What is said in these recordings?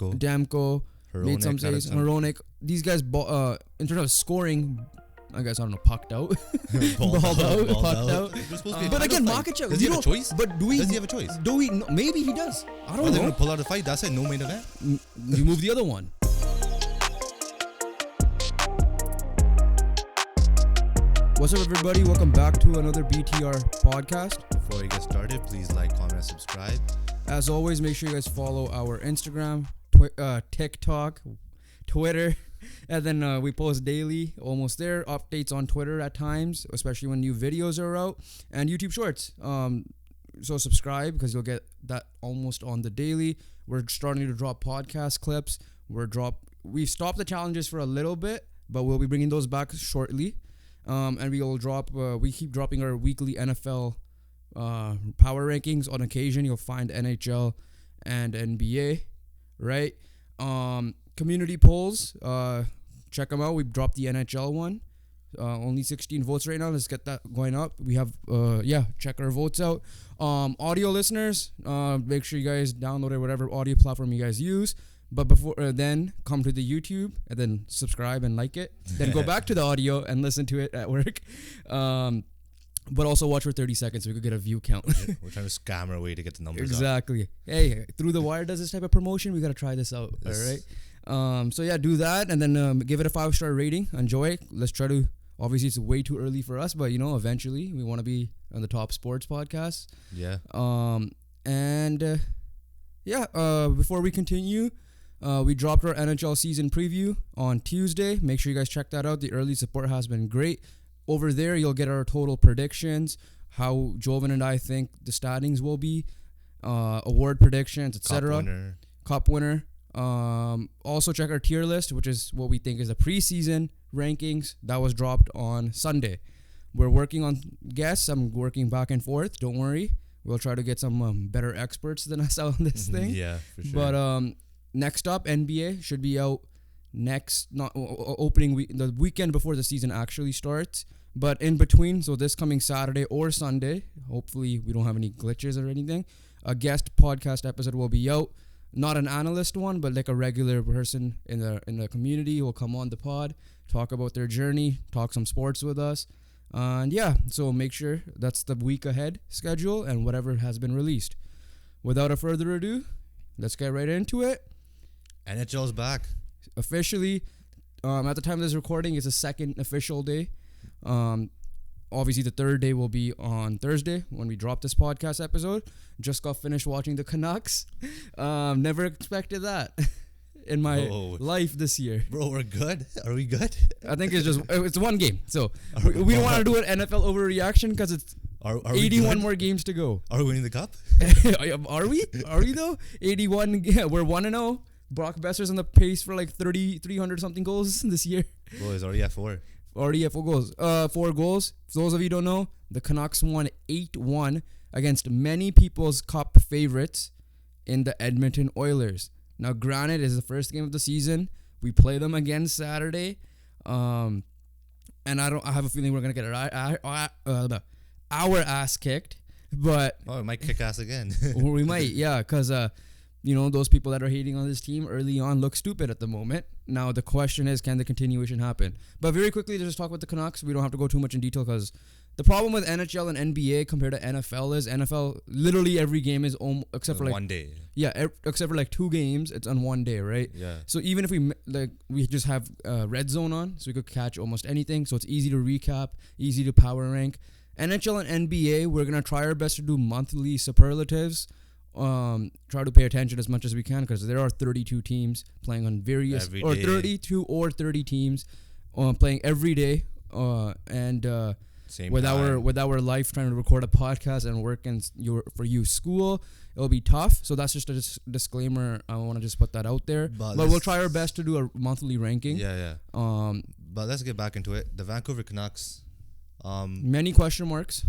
Damko made some saves. Hronek. These guys, in terms of scoring, I guess, I don't know, pucked out. Balled out. But again, Makachev. Does he have a choice? But does he have a choice? Do we? No, maybe he does. I don't know. Are they going to pull out a fight? That's it. No main event. You move the other one. What's up, everybody? Welcome back to another BTR podcast. Before we get started, please like, comment, and subscribe. As always, make sure you guys follow our Instagram, TikTok, Twitter, and then we post daily, almost there. Updates on Twitter at times, especially when new videos are out, and YouTube Shorts. So subscribe because you'll get that almost on the daily. We're starting to drop podcast clips. We've stopped the challenges for a little bit, but we'll be bringing those back shortly. And we keep dropping our weekly NFL power rankings. On occasion, you'll find NHL and NBA, right? Community polls, check them out. We've dropped the NHL one. Only 16 votes right now. Let's get that going up. We have, check our votes out. Audio listeners, make sure you guys download it, whatever audio platform you guys use. But before then, come to the YouTube and then subscribe and like it. Then go back to the audio and listen to it at work. But also watch for 30 seconds so we could get a view count. We're trying to scam our way to get the numbers exactly. Up. Hey, Through the Wire does this type of promotion. We got to try this out. Yes. All right. So yeah, do that and then give it a 5-star rating. Enjoy it. Let's try to. Obviously, it's way too early for us, but eventually we want to be on the top sports podcast. Yeah. Before we continue. We dropped our NHL season preview on Tuesday. Make sure you guys check that out. The early support has been great. Over there, you'll get our total predictions, how Jovan and I think the standings will be, award predictions, etc. Cup winner. Also check our tier list, which is what we think is the preseason rankings. That was dropped on Sunday. We're working on guests. I'm working back and forth. Don't worry. We'll try to get some better experts than us out on this thing. Yeah, for sure. But next up, NBA should be out opening week, the weekend before the season actually starts. But in between, so this coming Saturday or Sunday, hopefully we don't have any glitches or anything, a guest podcast episode will be out. Not an analyst one, but like a regular person in the community who will come on the pod, talk about their journey, talk some sports with us. And so make sure that's the week ahead schedule and whatever has been released. Without a further ado, let's get right into it. NHL's back. Officially, at the time of this recording, it's the second official day. Obviously, the third day will be on Thursday when we drop this podcast episode. Just got finished watching the Canucks. Never expected that in my life this year. Bro, we're good. Are we good? I think it's one game. So we don't want to do an NFL overreaction because it's 81 more games to go. Are we winning the cup? Are we? Are we though? 81. Yeah, we're 1-0. Brock Besser's on the pace for like 300 something goals this year. Well, he's already at 4. Already at 4 goals. 4 goals. For those of you who don't know, the Canucks won 8-1 against many people's cup favorites in the Edmonton Oilers. Now, granted, it's the first game of the season. We play them again Saturday. And I have a feeling we're gonna get our ass kicked. But it might kick ass again. We might, yeah, because those people that are hating on this team early on look stupid at the moment. Now, the question is, can the continuation happen? But very quickly, to just talk about the Canucks. We don't have to go too much in detail because the problem with NHL and NBA compared to NFL is NFL, literally every game is except for like 1 day. Yeah, except for like 2 games, it's on 1 day, right? Yeah. So even if we just have Red Zone on, so we could catch almost anything. So it's easy to recap, easy to power rank. NHL and NBA, we're going to try our best to do monthly superlatives. Try to pay attention as much as we can because there are 32 teams playing on various or 32 or 30 teams playing every day with our life trying to record a podcast and work in for you school, it'll be tough. So that's just a disclaimer. I want to just put that out there, but we'll try our best to do a monthly ranking. But let's get back into it. The Vancouver Canucks. Many question marks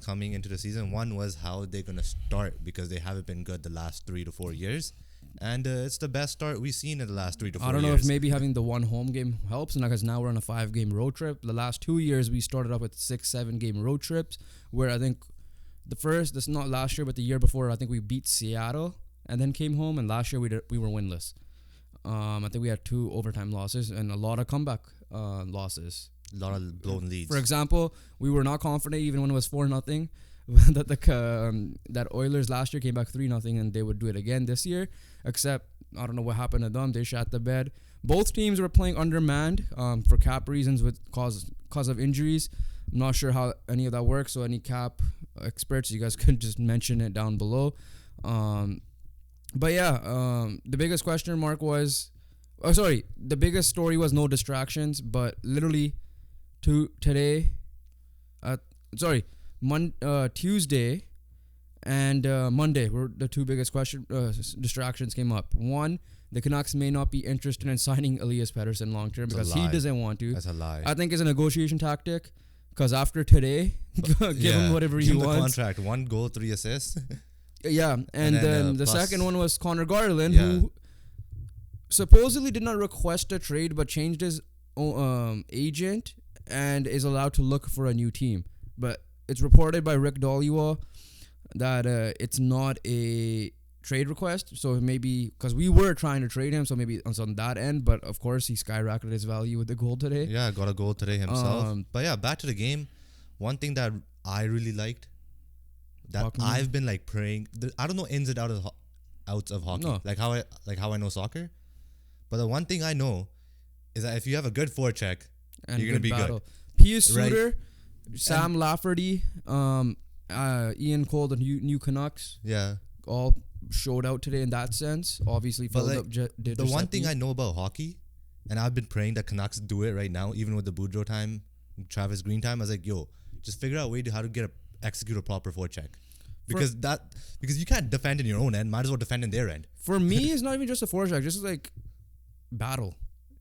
coming into the season. One was how they're going to start because they haven't been good the last 3 to 4 years. And it's the best start we've seen in the last 3 to 4 years. I don't know if maybe having the one home game helps because now we're on a 5-game road trip. The last 2 years, we started up with 6-7 game road trips where I think this not last year, but the year before, I think we beat Seattle and then came home. And last year we were winless. I think we had 2 overtime losses and a lot of comeback losses. A lot of blown leads. For example, we were not confident even when it was 4-0 that Oilers last year came back 3-0 and they would do it again this year. Except I don't know what happened to them. They shot the bed. Both teams were playing undermanned for cap reasons with cause of injuries. I'm not sure how any of that works. So any cap experts, you guys could just mention it down below. But yeah, the biggest question mark was, the biggest story was no distractions. But literally, Tuesday and Monday were the 2 biggest distractions came up. One, the Canucks may not be interested in signing Elias Pettersson long term because he doesn't want to. That's a lie. I think it's a negotiation tactic because after today, give him whatever he wants. Contract, 1 goal, 3 assists. Yeah, and then the second one was Connor Garland, who supposedly did not request a trade but changed his agent and is allowed to look for a new team. But it's reported by Rick Doliwa that it's not a trade request, so maybe because we were trying to trade him, so maybe on that end. But of course, he skyrocketed his value with the goal today. Yeah, got a goal today himself. But yeah, back to the game. One thing that I really liked, that I've been like praying. I don't know ins and outs of hockey, like how I know soccer. But the one thing I know is that if you have a good forecheck, you're gonna be good. Pius Suter, Sam Lafferty, Ian Cole, the new Canucks. Yeah, all showed out today in that sense. Obviously, the one thing I know about hockey, and I've been praying that Canucks do it right now, even with the Boudreaux time, Travis Green time. I was like, yo, just figure out a way to how to execute a proper forecheck. Because you can't defend in your own end, might as well defend in their end. For me, it's not even just a forecheck, just like battle.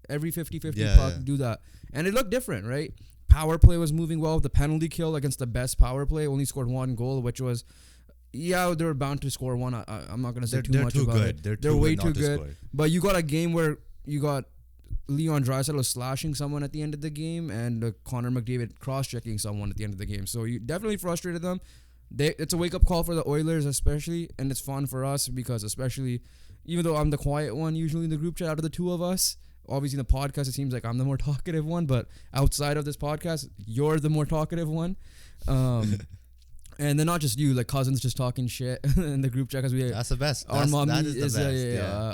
Every 50-50 puck, do that. And it looked different, right? Power play was moving well. The penalty kill against the best power play only scored 1 goal, which was, they were bound to score 1. I'm not going to say too much about it. They're way too good. But you got a game where you got Leon Draisaitl slashing someone at the end of the game and Connor McDavid cross-checking someone at the end of the game. So you definitely frustrated them. It's a wake-up call for the Oilers especially, and it's fun for us because especially, even though I'm the quiet one usually in the group chat out of the 2 of us, obviously in the podcast it seems like I'm the more talkative one, but outside of this podcast, you're the more talkative one. And then not just you, like Cousins just talking shit in the group chat because that's the best. Our mommy is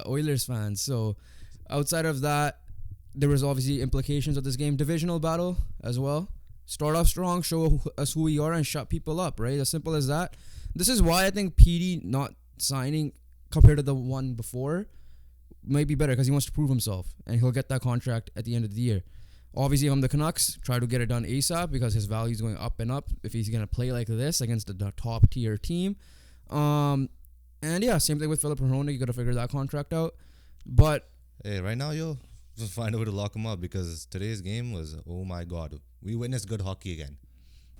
Oilers fans. So outside of that, there was obviously implications of this game, divisional battle as well. Start off strong, show us who we are, and shut people up, right? As simple as that. This is why I think PD not signing compared to the one before might be better because he wants to prove himself, and he'll get that contract at the end of the year. Obviously, if I'm the Canucks, try to get it done ASAP because his value is going up and up if he's going to play like this against the top-tier team. And yeah, same thing with Philip Perrone. You got to figure that contract out. But hey, right now, just find a way to lock him up because today's game was, oh my God. We witnessed good hockey again.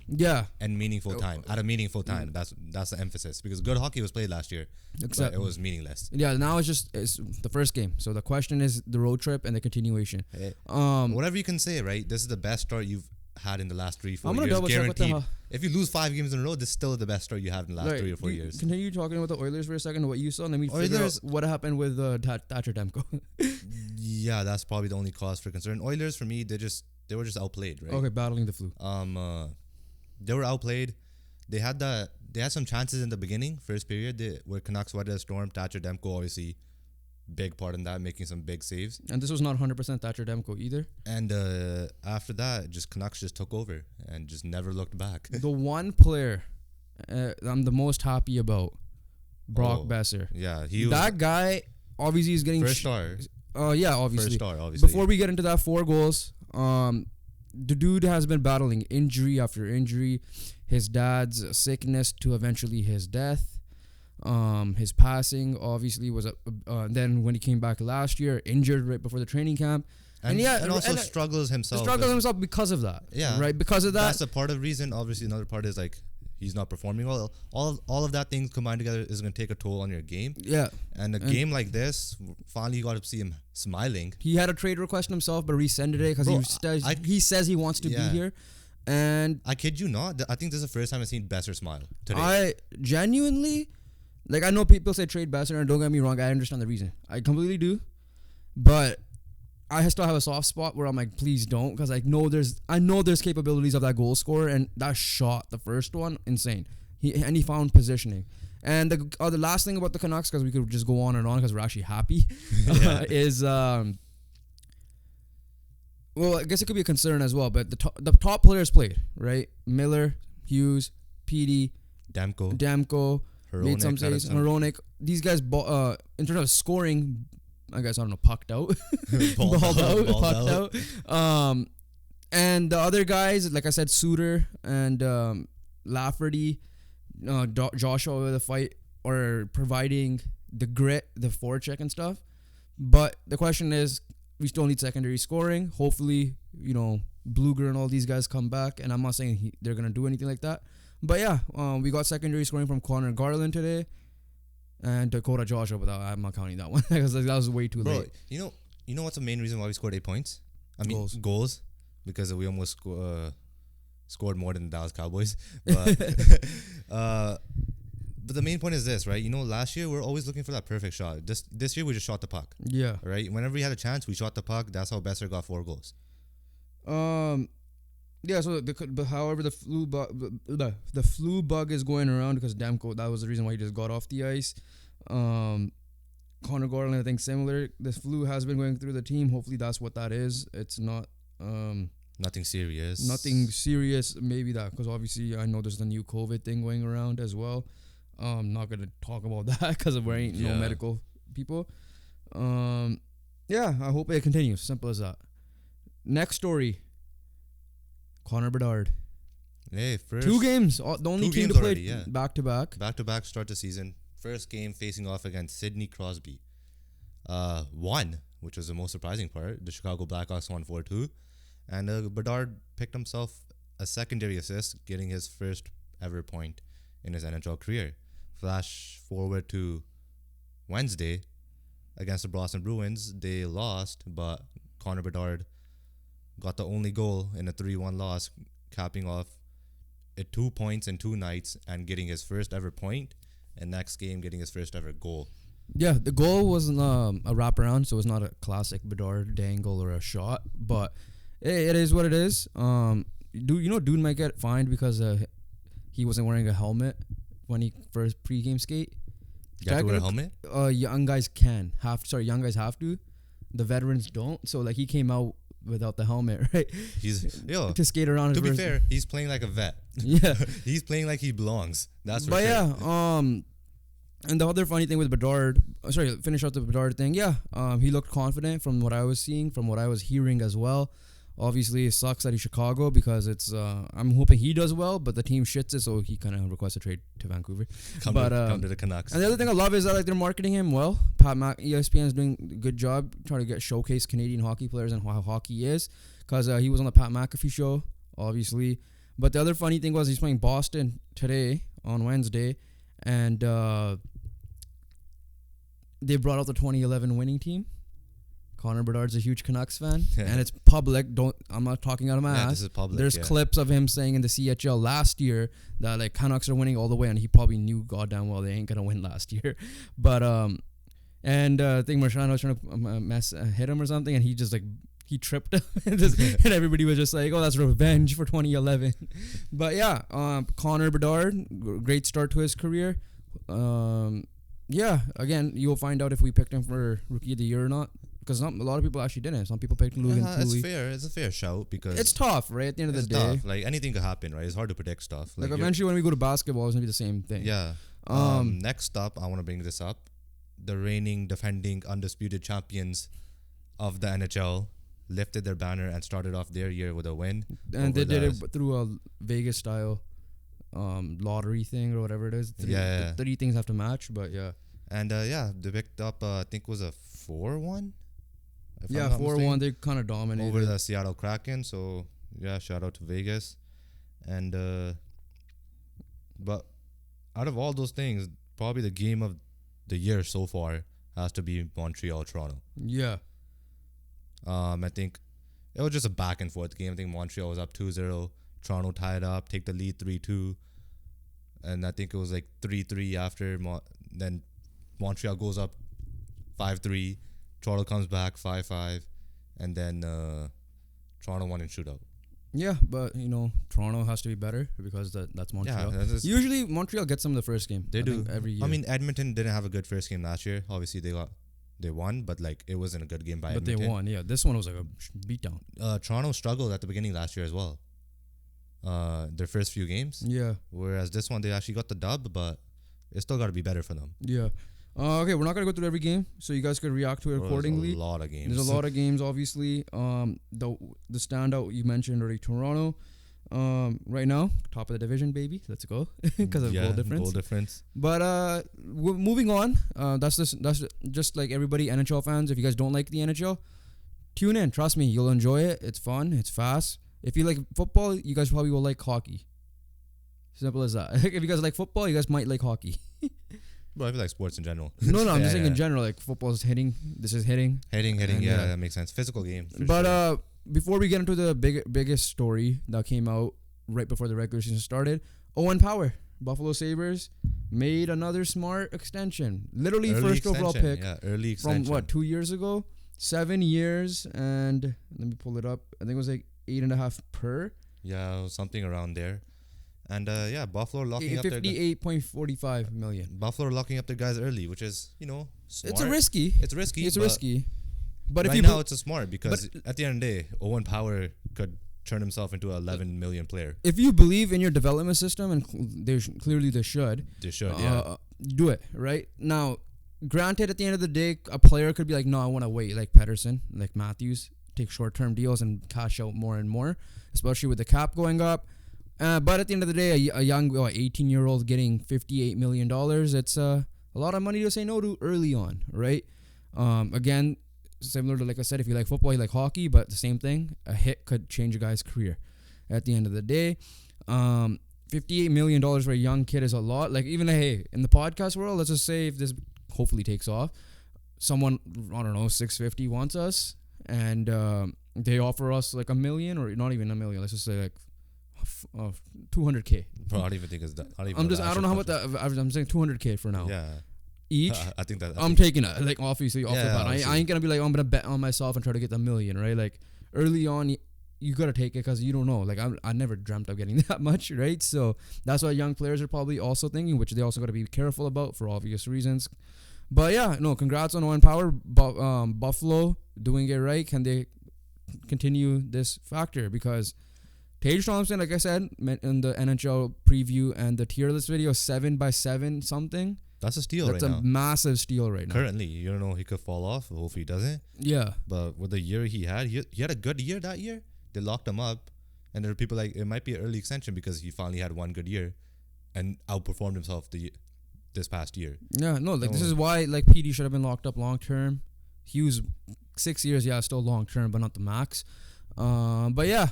Yeah. And meaningful time. At a meaningful time. That's the emphasis. Because good hockey was played last year. But it was meaningless. Yeah, now it's the first game. So the question is the road trip and the continuation. Hey, whatever you can say, right? This is the best start you've had in the last 3-4 years. I'm going to double check what if you lose 5 games in a row, this is still the best start you have in the last 3 or 4 years. Continue talking about the Oilers for a second, what you saw, and then we figure out what happened with Thatcher Demko. Yeah, that's probably the only cause for concern. Oilers, for me, they were just outplayed, right? Okay, battling the flu. They were outplayed. They had some chances in the beginning, first period, where Canucks weathered a storm. Thatcher Demko, obviously, big part in that, making some big saves. And this was not 100% Thatcher Demko either. And after that, Canucks just took over and just never looked back. The one player I'm the most happy about, Brock Besser. Yeah, that guy obviously is getting first star. Yeah, obviously. First star, obviously. Before we get into that 4 goals, the dude has been battling injury after injury, his dad's sickness to eventually his death. His passing obviously was then when he came back last year, injured right before the training camp. And also struggles himself. Struggles himself because of that. Yeah. Right? Because of that. That's a part of the reason. Obviously, another part is like he's not performing well. All of that things combined together is going to take a toll on your game. Yeah. And game like this, finally you got to see him smiling. He had a trade request himself, but rescinded it because he says he wants to be here. And I kid you not, I think this is the first time I've seen Besser smile today. I genuinely, Like, I know people say trade Besser, and don't get me wrong, I understand the reason. I completely do. But I still have a soft spot where I'm like, please don't, because I know there's capabilities of that goal scorer, and that shot, the first one, insane. He found positioning. And the last thing about the Canucks, because we could just go on and on because we're actually happy, is well, I guess it could be a concern as well. But the top players played, right? Miller, Hughes, Petey, Demko, made some saves. Hronek. These guys, in terms of scoring, I guess, I don't know, pucked out. Pucked out. And the other guys, like I said, Suter and Lafferty, Joshua with the fight, or providing the grit, the forecheck and stuff. But the question is, we still need secondary scoring. Hopefully, Bluger and all these guys come back. And I'm not saying they're going to do anything like that. But yeah, we got secondary scoring from Connor Garland today. And Dakota Joshua, but I'm not counting that one because that was way too late. You know what's the main reason why we scored 8 points? I mean, goals. Because we almost scored more than the Dallas Cowboys. But but the main point is this, right? Last year we were always looking for that perfect shot. This year we just shot the puck. Yeah. Right? Whenever we had a chance, we shot the puck. That's how Besser got 4 goals. Yeah, so however the flu bug is going around because Demko, that was the reason why he just got off the ice. Connor Garland, I think similar. The flu has been going through the team. Hopefully that's what that is. It's not nothing serious. Nothing serious. Maybe that, because obviously I know there's the new COVID thing going around as well. Not gonna talk about that because we ain't no medical people. Yeah, I hope it continues. Simple as that. Next story. Connor Bedard. Hey, first 2 games. The only team to play back to back. Back to back start the season. First game facing off against Sidney Crosby. Won, which was the most surprising part. The Chicago Blackhawks won 4-2. And Bedard picked himself a secondary assist, getting his first ever point in his NHL career. Flash forward to Wednesday against the Boston Bruins. They lost, but Connor Bedard got the only goal in a 3-1 loss, capping off at 2 points in 2 nights and getting his first ever point, and next game getting his first ever goal. Yeah, the goal wasn't a wraparound, so it's not a classic Bedard dangle or a shot, but it is what it is. Dude might get fined because he wasn't wearing a helmet when he first pregame skate. You have to wear a helmet? Young guys young guys have to. The veterans don't. So like he came out without the helmet, right? To skate around. To be fair, he's playing like a vet. Yeah, he's playing like he belongs. That's for sure. But yeah, and the other funny thing with Bedard, finish out the Bedard thing. Yeah, he looked confident from what I was seeing, from what I was hearing as well. Obviously, it sucks that he's Chicago because it's. I'm hoping he does well, but the team shits it, so he kind of requests a trade to Vancouver. Come to the Canucks. And the other thing I love is that they're marketing him well. ESPN is doing a good job trying to showcase Canadian hockey players and how hockey is, because he was on the Pat McAfee show, obviously. But the other funny thing was he's playing Boston today on Wednesday, and they brought out the 2011 winning team. Connor Bedard's a huge Canucks fan, and it's public. I'm not talking out of my ass. This is public. There's clips of him saying in the CHL last year that like Canucks are winning all the way, and he probably knew goddamn well they ain't gonna win last year. But I think Marchand was trying to hit him or something, and he just he tripped him, and everybody was just like, "Oh, that's revenge for 2011." But yeah, Connor Bedard, great start to his career. Yeah, again, you'll find out if we picked him for Rookie of the Year or not. Because a lot of people actually didn't. Some people picked Logan Cooley. It's fair. It's a fair shout because it's tough, right? At the end of the day, tough. Like anything could happen, right? It's hard to predict stuff. Like eventually, when we go to basketball, it's gonna be the same thing. Yeah. Next up, I want to bring this up: the reigning, defending, undisputed champions of the NHL lifted their banner and started off their year with a win. And they did it through a Vegas style lottery thing or whatever it is. The 3 things have to match, but yeah. And they picked up I think it was a 4-1. Yeah, 4-1. They kind of dominated over the Seattle Kraken. So yeah, shout out to Vegas. And but out of all those things, probably the game of the year so far has to be Montreal Toronto. Yeah. I think it was just a back and forth game. I think Montreal was up 2-0. Toronto tied up, take the lead 3-2. And I think it was like 3-3 after then Montreal goes up 5-3. Toronto comes back 5-5, and then Toronto won in shootout. Yeah, but Toronto has to be better because that's Montreal. Yeah, usually Montreal gets them the first game. They do every year. I mean, Edmonton didn't have a good first game last year. Obviously, they won, but like it wasn't a good game by Edmonton. But they won. Yeah, this one was like a beatdown. Toronto struggled at the beginning last year as well. Their first few games. Yeah. Whereas this one they actually got the dub, but it still got to be better for them. Yeah. Okay, we're not gonna go through every game, so you guys could react to it accordingly. There's a lot of games. There's a lot of games, obviously. The standout you mentioned already, Toronto. Right now, top of the division, baby. Let's go because of goal difference. But moving on. That's just like everybody, NHL fans. If you guys don't like the NHL, tune in. Trust me, you'll enjoy it. It's fun. It's fast. If you like football, you guys probably will like hockey. Simple as that. If you guys like football, you guys might like hockey. But I feel like sports in general. No, I'm just saying in general. Like football is hitting. This is hitting. Hitting. Yeah, that makes sense. Physical game. But before we get into the biggest story that came out right before the regular season started, Owen Power, Buffalo Sabres, made another smart extension. Literally early first overall pick. Yeah, early extension. From 2 years ago? 7 years, and let me pull it up. I think it was like 8.5 per. Yeah, something around there. And Buffalo locking up their 58.45 million. Buffalo locking up their guys early, which is smart. It's risky. It's risky. But right now it's a smart because at the end of the day, Owen Power could turn himself into an 11 million player. If you believe in your development system, and clearly they should. They should, yeah. Do it right now. Granted, at the end of the day, a player could be like, "No, I want to wait," like Pedersen, like Matthews, take short-term deals and cash out more and more, especially with the cap going up. But at the end of the day, a young 18-year-old getting $58 million, it's a lot of money to say no to early on, right? Again, similar to, like I said, if you like football, you like hockey, but the same thing, a hit could change a guy's career. At the end of the day, $58 million for a young kid is a lot. Like, even, hey, in the podcast world, let's just say if this hopefully takes off, someone, I don't know, 650 wants us, and they offer us like $1 million, or not even $1 million, let's just say like 200K. Bro, I don't even think it's that. I don't know how much that. I'm saying 200K for now. Yeah. Each. I think that. I'm taking it. Like, obviously off the bat. I ain't gonna be like, I'm gonna bet on myself and try to get the $1 million, right? Like, early on, you gotta take it because you don't know. Like, I never dreamt of getting that much, right? So that's what young players are probably also thinking, which they also gotta be careful about for obvious reasons. But yeah, no, congrats on Owen Power. Buffalo doing it right. Can they continue this factor? Because Tage Thompson, like I said in the NHL preview and the tier list video, 7x7 something. That's a steal That's right now. a massive steal right now. Currently, you don't know, he could fall off. Hopefully he doesn't. Yeah. But with the year he had a good year that year. They locked him up. And there are people like, it might be an early extension because he finally had one good year and outperformed himself this past year. Yeah, no, like this is why like PD should have been locked up long term. He was 6 years, still long term, but not the max. But yeah,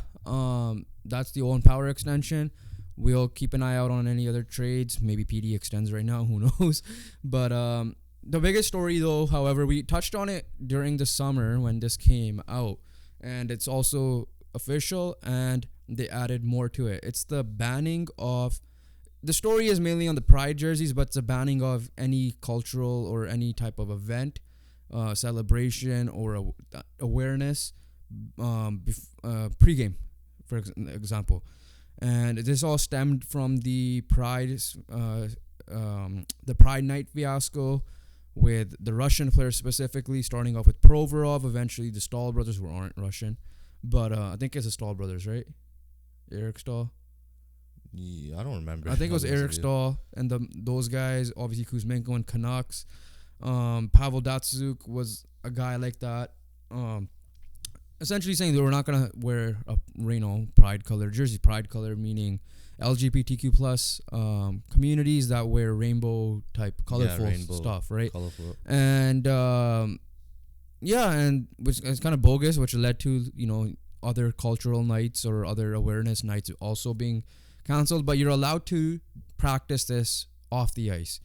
that's the Owen Power extension. We'll keep an eye out on any other trades. Maybe PD extends right now. Who knows? But the biggest story, though, however, we touched on it during the summer when this came out. And it's also official, and they added more to it. It's the banning of... The story is mainly on the Pride jerseys, but it's a banning of any cultural or any type of event, celebration, or awareness pregame, for example. And this all stemmed from the Pride night fiasco with the Russian players specifically, starting off with Provorov, eventually the Stahl brothers, who aren't Russian. But I think it's the Stahl brothers, right? Eric Stahl? Yeah, I don't remember. I think it was Eric Stahl and those guys, obviously Kuzmenko and Canucks. Pavel Datsyuk was a guy like that. Essentially saying they were not going to wear a pride color jersey. Pride color meaning LGBTQ plus communities that wear rainbow type colorful stuff, right? Colorful. And and which is kind of bogus, which led to other cultural nights or other awareness nights also being canceled. But you're allowed to practice this off the ice.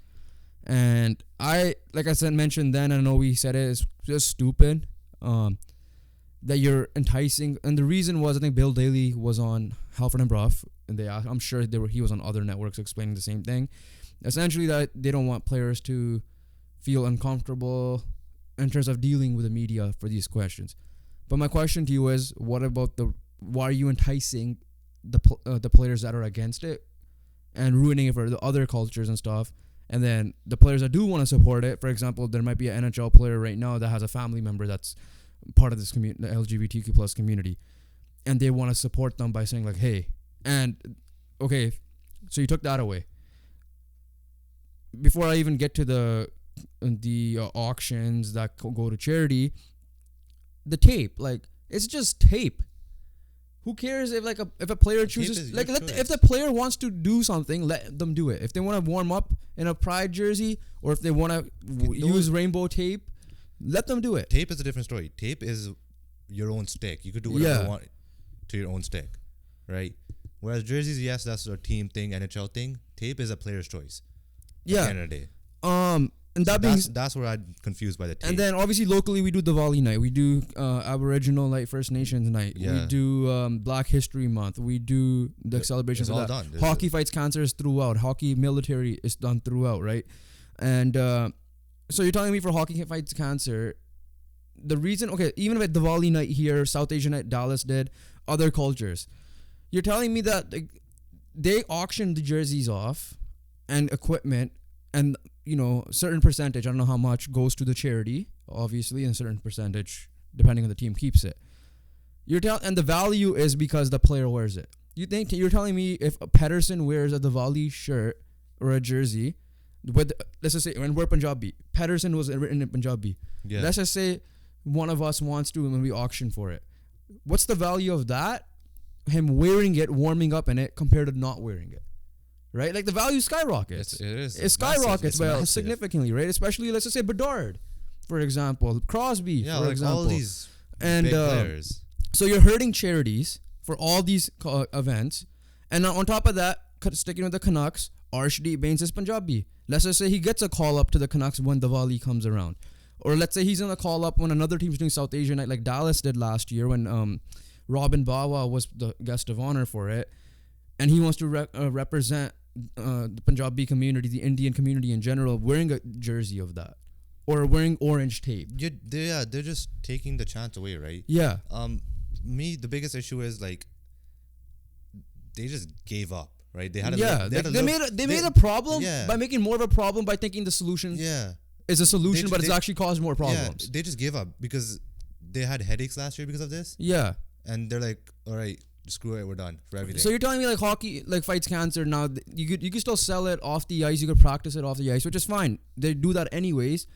And like I said, mentioned then, I know we said it, is just stupid. That you're enticing, and the reason was I think Bill Daly was on Halford and Brough, and I'm sure he was on other networks explaining the same thing. Essentially, that they don't want players to feel uncomfortable in terms of dealing with the media for these questions. But my question to you is, what about why are you enticing the players that are against it and ruining it for the other cultures and stuff? And then the players that do want to support it, for example, there might be an NHL player right now that has a family member that's part of this community, the LGBTQ plus community, and they want to support them by saying like, hey, and okay, so you took that away. Before I even get to the auctions that go to charity, the tape, like, it's just tape. Who cares if a player chooses, like, if the player wants to do something, let them do it. If they want to warm up in a pride jersey, or if they want to use rainbow tape, let them do it. Tape is a different story. Tape is your own stick. You could do whatever you want to your own stick, right? Whereas jerseys, yes, that's a team thing, NHL thing. Tape is a player's choice. At the end of the day. And that's where I'm confused by the tape. And then obviously locally we do Diwali night, we do Aboriginal night, First Nations night, we do Black History Month, we do the celebrations of that. Done. Hockey fights cancer is throughout. Hockey military is done throughout, right? And so you're telling me for hockey fights cancer, the reason, okay, even with Diwali night here, South Asian night, Dallas did, other cultures, you're telling me that they auctioned the jerseys off and equipment, and certain percentage, I don't know how much, goes to the charity, obviously, and a certain percentage, depending on the team, keeps it. And the value is because the player wears it. You're telling me if Pedersen wears a Diwali shirt or a jersey, let's just say, when we're Punjabi, Pedersen was written in Punjabi. Yeah. Let's just say one of us wants to, and we auction for it. What's the value of that? Him wearing it, warming up in it, compared to not wearing it. Right? Like, the value skyrockets. It skyrockets significantly, right? Especially, let's just say, Bedard, for example. Crosby, for example. All these big players. So you're hurting charities for all these events. And on top of that, sticking with the Canucks, Arshdeep Bains is Punjabi. Let's just say he gets a call up to the Canucks when Diwali comes around. Or let's say he's going to call up when another team's doing South Asian night, like Dallas did last year when Robin Bawa was the guest of honor for it. And he wants to represent the Punjabi community, the Indian community in general, wearing a jersey of that, or wearing orange tape. They're just taking the chance away, right? Yeah. The biggest issue is, like, they just gave up, right? They made a problem by making more of a problem by thinking the solution is a solution, but it's actually caused more problems. Yeah, they just gave up because they had headaches last year because of this. Yeah. And they're like, all right, screw it, we're done for everything. So you're telling me, like, hockey, like, fights cancer now, you could still sell it off the ice, you could practice it off the ice, which is fine. They do that anyways,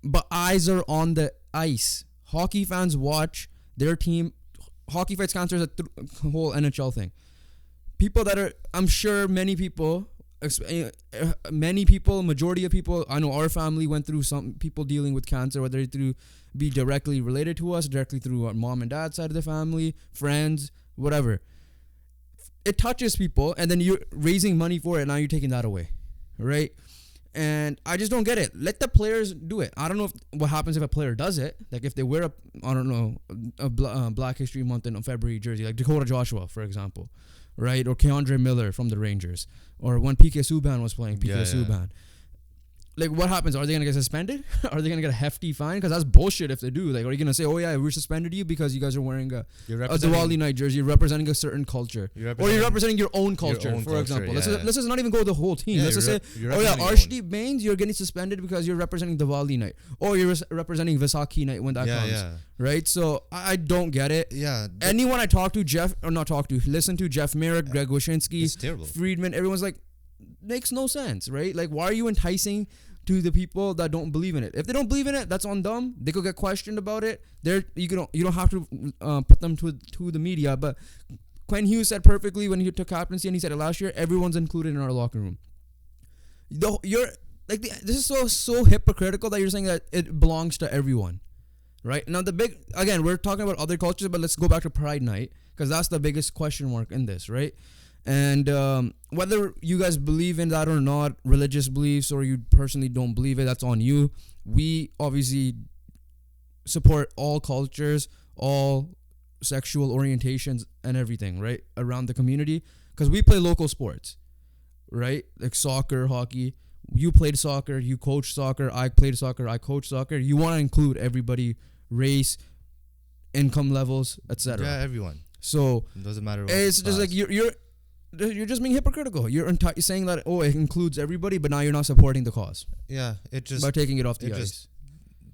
but eyes are on the ice. Hockey fans watch their team. Hockey fights cancer is a whole NHL thing. People that are, I'm sure many people, majority of people, I know our family went through, some people dealing with cancer, whether it be directly related to us, directly through our mom and dad side of the family, friends, whatever. It touches people, and then you're raising money for it, and now you're taking that away, right? And I just don't get it. Let the players do it. I don't know what happens if a player does it. Like, if they wear a Black History Month in February jersey, like Dakota Joshua, for example, right? Or Keandre Miller from the Rangers. Or when PK Subban was playing, Subban. Like, what happens? Are they going to get suspended? Are they going to get a hefty fine? Because that's bullshit if they do. Like, are you going to say, oh, yeah, we suspended you because you guys are wearing a Diwali night jersey. You're representing a certain culture. Or you're representing your own culture, for example. Yeah. Let's just not even go the whole team. Let's just say, oh, yeah, Arshdeep Bains, you're getting suspended because you're representing Diwali night. Or you're representing Vaisakhi night when that comes. Yeah. Right? So, I don't get it. Yeah. Anyone I listen to, Jeff Merrick, Greg Wyshynski, Friedman, everyone's like, makes no sense, right? Like, why are you enticing to the people that don't believe in it? If they don't believe in it, that's on them. They could get questioned about it. You don't have to put them to the media. But Quinn Hughes said perfectly when he took captaincy, and he said it last year, everyone's included in our locker room. You're like, this is so hypocritical that you're saying that it belongs to everyone, right? Now again, we're talking about other cultures, but let's go back to Pride Night, because that's the biggest question mark in this, right? And whether you guys believe in that or not, religious beliefs, or you personally don't believe it, that's on you. We obviously support all cultures, all sexual orientations and everything, right, around the community, because we play local sports. right? Like soccer, hockey. You played soccer, you coached soccer, I played soccer, I coached soccer. You want to include everybody, race, income levels, etc. Yeah, everyone. So it doesn't matter. It's just like you're just being hypocritical. You're saying that it includes everybody, but now you're not supporting the cause. Yeah, it just by taking it off the ice.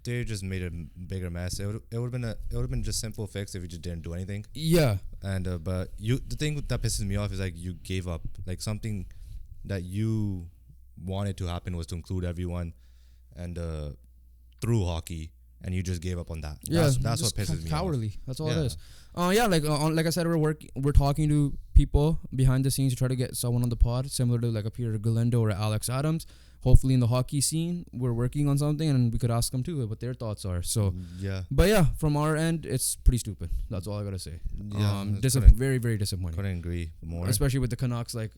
They just made a bigger mess. It would have been just simple fix if you just didn't do anything. Yeah. And but the thing that pisses me off is like you gave up like something that you wanted to happen was to include everyone, and through hockey, and you just gave up on that. Yeah, that's what pisses me off. Cowardly. That's all it is. Like I said, we're talking to people behind the scenes to try to get someone on the pod, similar to like a Peter Galindo or Alex Adams. Hopefully in the hockey scene, we're working on something, and we could ask them too what their thoughts are. So yeah, but yeah, from our end, it's pretty stupid. That's all I gotta say. Yeah, very, very disappointing. Couldn't agree more. Especially with the Canucks, like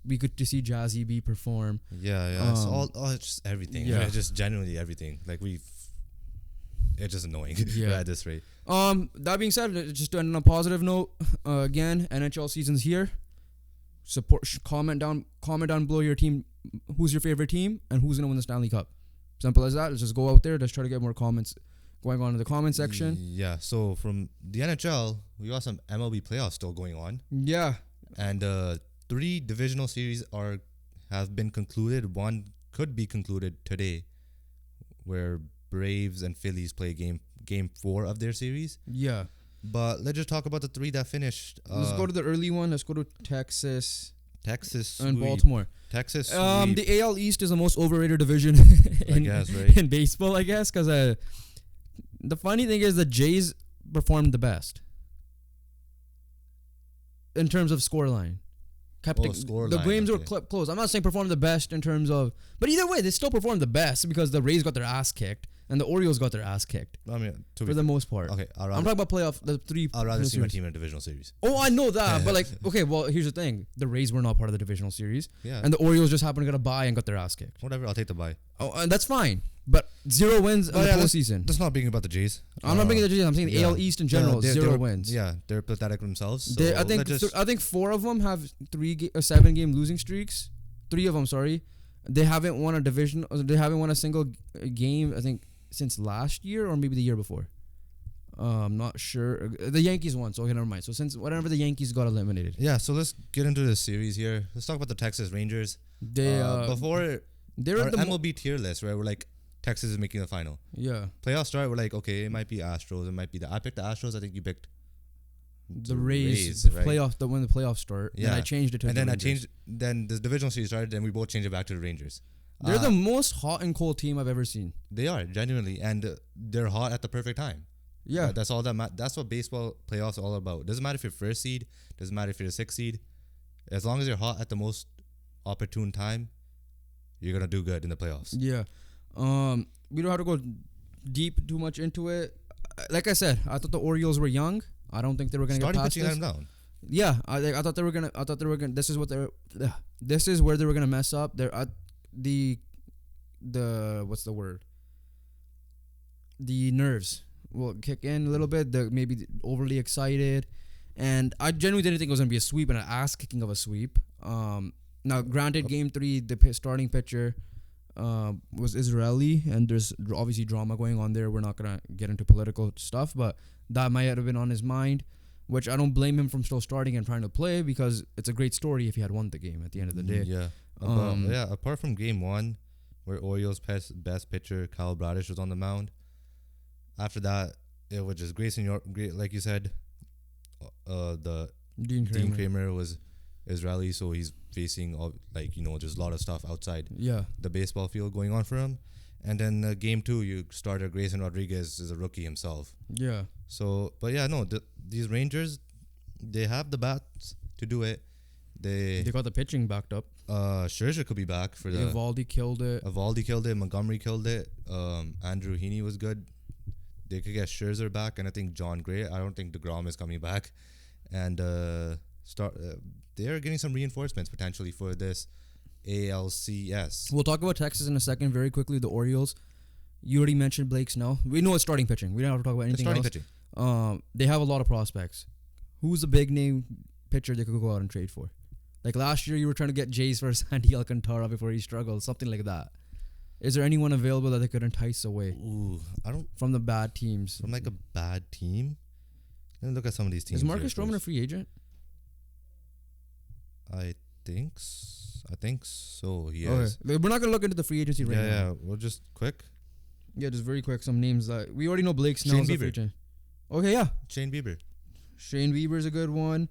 we could to see Jazzy B perform. Yeah. It's just everything. Yeah, it's just genuinely everything. Like it's just annoying. Yeah, at this rate. That being said, just to end on a positive note, again, NHL season's here. Comment down below your team. Who's your favorite team and who's gonna win the Stanley Cup? Simple as that. Let's just go out there. Let's try to get more comments going on in the comment section. Yeah. So from the NHL, we got some MLB playoffs still going on. Yeah. And 3 divisional series have been concluded. One could be concluded today, where Braves and Phillies play game 4 of their series. Yeah. But let's just talk about the 3 that finished. Let's go to the early one. Let's go to Texas and Baltimore. Texas. The AL East is the most overrated division in baseball, I guess, because the funny thing is the Jays performed the best in terms of scoreline. The games were close. I'm not saying performed the best in terms of, but either way, they still performed the best because the Rays got their ass kicked and the Orioles got their ass kicked. I mean, for the most part. Okay, I'm talking about playoff. I'd rather see my team in a divisional series. Oh, I know that, but like, okay, well, here's the thing: the Rays were not part of the divisional series, yeah, and the Orioles just happened to get a bye and got their ass kicked. Whatever, I'll take the bye. Oh, and that's fine. But 0 wins in the postseason. That's not being about the Jays. I'm not bringing the Jays. I'm saying the AL East in general. 0 wins. Yeah, they're pathetic themselves. So I think 4 of them have 7-game losing streaks. 3 of them, sorry. They haven't won a division. They haven't won a single game, I think, since last year or maybe the year before. I'm not sure. The Yankees won, so okay, never mind. So since whenever the Yankees got eliminated. Yeah, so let's get into the series here. Let's talk about the Texas Rangers. Before they're our MLB tier list, right? We're like, Texas is making the final. Yeah. Playoff start, we're like, okay, it might be Astros. It might be I picked the Astros. I think you picked the Rays right? When the playoffs start. Yeah. And I changed it to the Rangers. Then the divisional series started, and we both changed it back to the Rangers. They're the most hot and cold team I've ever seen. They are, genuinely. And they're hot at the perfect time. Yeah. That's all that's what baseball playoffs are all about. Doesn't matter if you're first seed. Doesn't matter if you're a 6th seed. As long as you're hot at the most opportune time, you're going to do good in the playoffs. Yeah. We don't have to go deep too much into it. Like I said, I thought the Orioles were young. I don't think they were going to get past this. Starting pitching let them down. Yeah, I thought they were gonna. This is where they were gonna mess up. They're the what's the word? The nerves will kick in a little bit. They're maybe overly excited, and I genuinely didn't think it was gonna be a sweep and an ass kicking of a sweep. Now, granted, Game 3, the starting pitcher was Israeli, and there's obviously drama going on there. We're not gonna get into political stuff, but that might have been on his mind, which I don't blame him from still starting and trying to play, because it's a great story if he had won the game at the end of the day. Yeah. Apart from Game 1, where Orioles' best pitcher Kyle Bradish was on the mound, after that it was just Grayson York, like you said. The Dean Kramer was Israeli, so he's facing just a lot of stuff outside the baseball field going on for him. And then Game 2, you started Grayson Rodriguez as a rookie himself. Yeah. So, but yeah, no, these Rangers, they have the bats to do it. They got the pitching backed up. Scherzer could be back for the. Evaldi killed it. Montgomery killed it. Andrew Heaney was good. They could get Scherzer back, and I think John Gray. I don't think DeGrom is coming back, and they're getting some reinforcements potentially for this ALCS. We'll talk about Texas in a second. Very quickly, the Orioles. You already mentioned Blake Snell. We know it's starting pitching. We don't have to talk about anything else. Pitching. They have a lot of prospects. Who's the big name pitcher they could go out and trade for? Like last year, you were trying to get Jays for Sandy Alcantara before he struggled, something like that. Is there anyone available that they could entice away? Ooh, I don't. From the bad teams. From like a bad team? Let me look at some of these teams. Is Marcus Stroman a free agent? I think so. He Okay. is. We're not going to look into the free agency right now. Yeah, we'll just quick. Yeah, just very quick. Some names that we already know. Blake Snell's a free agent. Okay, yeah. Shane Bieber. Shane Bieber's a good one.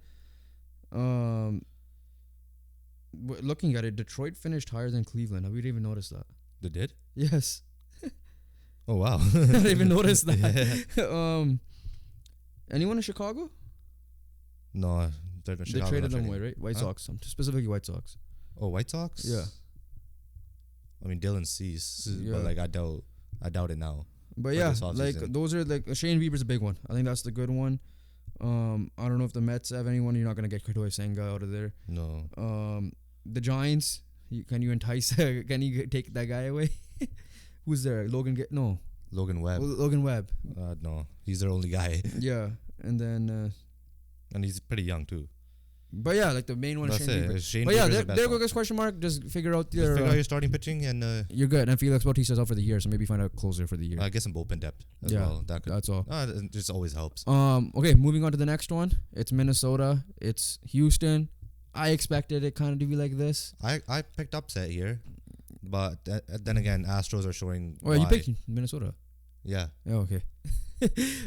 Looking at it, Detroit finished higher than Cleveland. We didn't even notice that. They did? Yes. Oh wow. I didn't even notice that. Yeah. Anyone in Chicago? No, they traded them away, right? White Sox, specifically White Sox. Oh, White Sox? Yeah. I mean, Dylan Cease, but like I doubt it now. But yeah, like those are like Shane Bieber's a big one. I think that's the good one. I don't know if the Mets have anyone. You're not gonna get Kodai Senga out of there. No. The Giants. Can you entice? Can you take that guy away? Who's there? Logan Webb. Logan Webb. No, he's their only guy. Yeah, and then. And he's pretty young too. But yeah, like the main one is Shane Bieber. Shane but yeah, their biggest question mark. Just figure out your. Figure out your starting pitching and. You're good, and Felix Bautista's out for the year, so maybe find a closer for the year. I guess some bullpen depth as well. That's all. It just always helps. Okay, moving on to the next one. It's Minnesota. It's Houston. I expected it kind of to be like this. I picked upset here, but then again, Astros are showing. Oh, you picked Minnesota. Yeah. Oh, okay.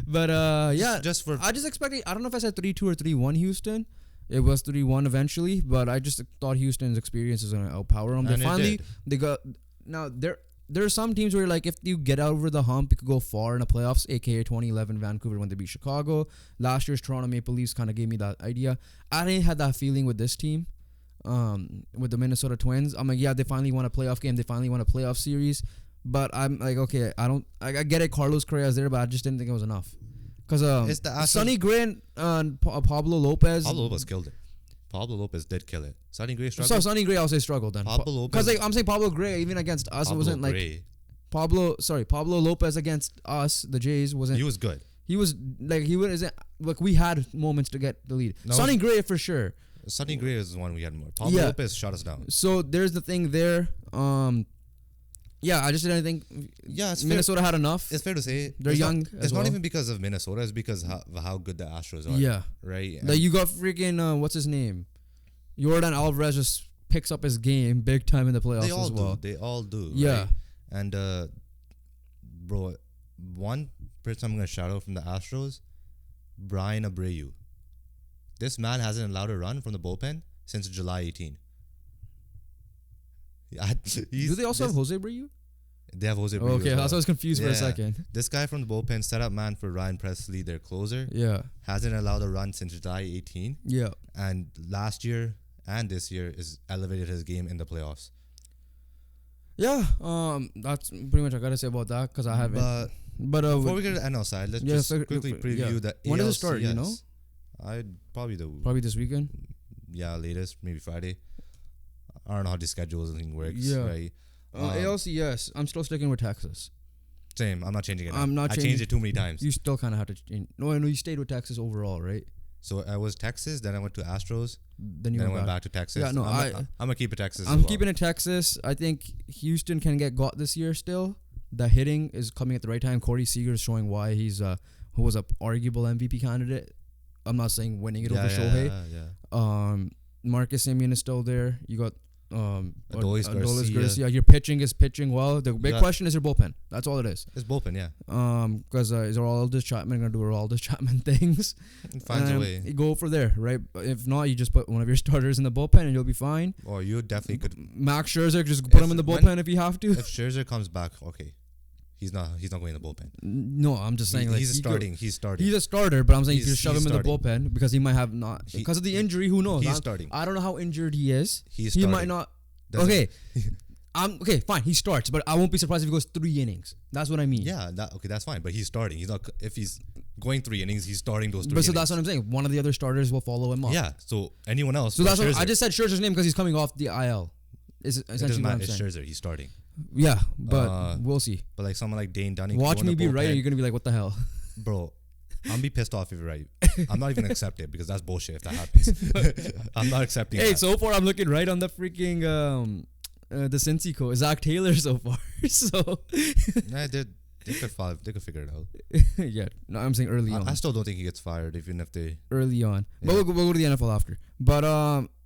But yeah, I just expected. I don't know if I said 3-2 or 3-1 Houston. It was 3-1 eventually, but I just thought Houston's experience is gonna outpower them. They got now. There are some teams where like if you get over the hump, you could go far in the playoffs. AKA 2011 Vancouver when they beat Chicago. Last year's Toronto Maple Leafs kind of gave me that idea. I didn't have that feeling with this team. With the Minnesota Twins, I'm like, yeah, they finally won a playoff game. They finally won a playoff series. But I'm like, okay, I get it. Carlos Correa's there, but I just didn't think it was enough. Because Sonny Gray and Pablo Lopez. Pablo Lopez killed it. Pablo Lopez did kill it. Sonny Gray struggled. So Sonny Gray, I'll say struggled then. Pablo Lopez. Because I'm saying Pablo Gray, even against us, it wasn't like Pablo Lopez against us, the Jays, wasn't. He was good. He was like we had moments to get the lead. No, Sonny Gray for sure. Sonny Gray is the one we had more. Pablo Lopez shot us down. So there's the thing there. Yeah, I just didn't think. Yeah, Minnesota had enough. It's fair to say they're young. It's not even because of Minnesota. It's because of how good the Astros are. Yeah, right. Like you got freaking what's his name, Yordan Alvarez just picks up his game big time in the playoffs as well. They all do. Yeah, right? And bro, one person I'm gonna shout out from the Astros, Brian Abreu. This man hasn't allowed a run from the bullpen since July 18. Do they also have Jose Abreu? They have Jose Abreu. Okay, that's why I was confused for a second. This guy from the bullpen, setup man for Ryan Presley, their closer. Yeah. Hasn't allowed a run since July 18. Yeah. And last year and this year is elevated his game in the playoffs. Yeah. That's pretty much I gotta say about that because I haven't. But before we get to the NL side, let's just quickly preview the ALCS. When does it start? You know. Probably this weekend. Yeah, latest maybe Friday. I don't know how the scheduling works. Yeah. Right? ALCS. I'm still sticking with Texas. Same. I'm not changing it. I'm not. I changed it too many times. You still kind of have to change. No, I know you stayed with Texas overall, right? So I was Texas, then I went to Astros, then I went back to Texas. Yeah, no, I'm gonna keep it Texas. I'm keeping it Texas. I think Houston can get got this year still. The hitting is coming at the right time. Corey Seager is showing why he's who was a arguable MVP candidate. I'm not saying winning it over Shohei. Yeah. Marcus Semien is still there. You got Adolis Garcia. Your pitching is pitching well. The big question is your bullpen. That's all it is. It's bullpen, yeah. Because is Aroldis Chapman gonna do Aroldis Chapman things? Finds a way. You go for there, right? If not, you just put one of your starters in the bullpen and you'll be fine. Or you definitely could. Max Scherzer, just put him in the bullpen if you have to. If Scherzer comes back, okay. He's not going in the bullpen. No, I'm just saying he's starting. He's a starter, but I'm saying you can shove him in the bullpen because he might have not because of the injury. Who knows? He's starting. I don't know how injured he is. He might not. Okay, okay, fine. He starts, but I won't be surprised if he goes 3 innings. That's what I mean. Yeah, that's fine. But he's starting. He's not. If he's going 3 innings, he's starting those 3 innings. So that's what I'm saying. One of the other starters will follow him up. Yeah. So anyone else. So that's what I just said Scherzer's name because he's coming off the IL. Is essentially what I'm saying. It's Scherzer. He's starting. Yeah, but we'll see. But like someone like Dane Dunning. Watch me be right, or you're gonna be like, what the hell, bro? I'm be pissed off if you're right. I'm not even gonna accept it because that's bullshit if that happens. I'm not accepting Hey, that. so far I'm looking right on the freaking the Cincy code. Zach Taylor so far. So Nah, they could figure it out. yeah, no, I'm saying early on. I still don't think he gets fired even if they Early on, Yeah. but we'll go to the NFL after. But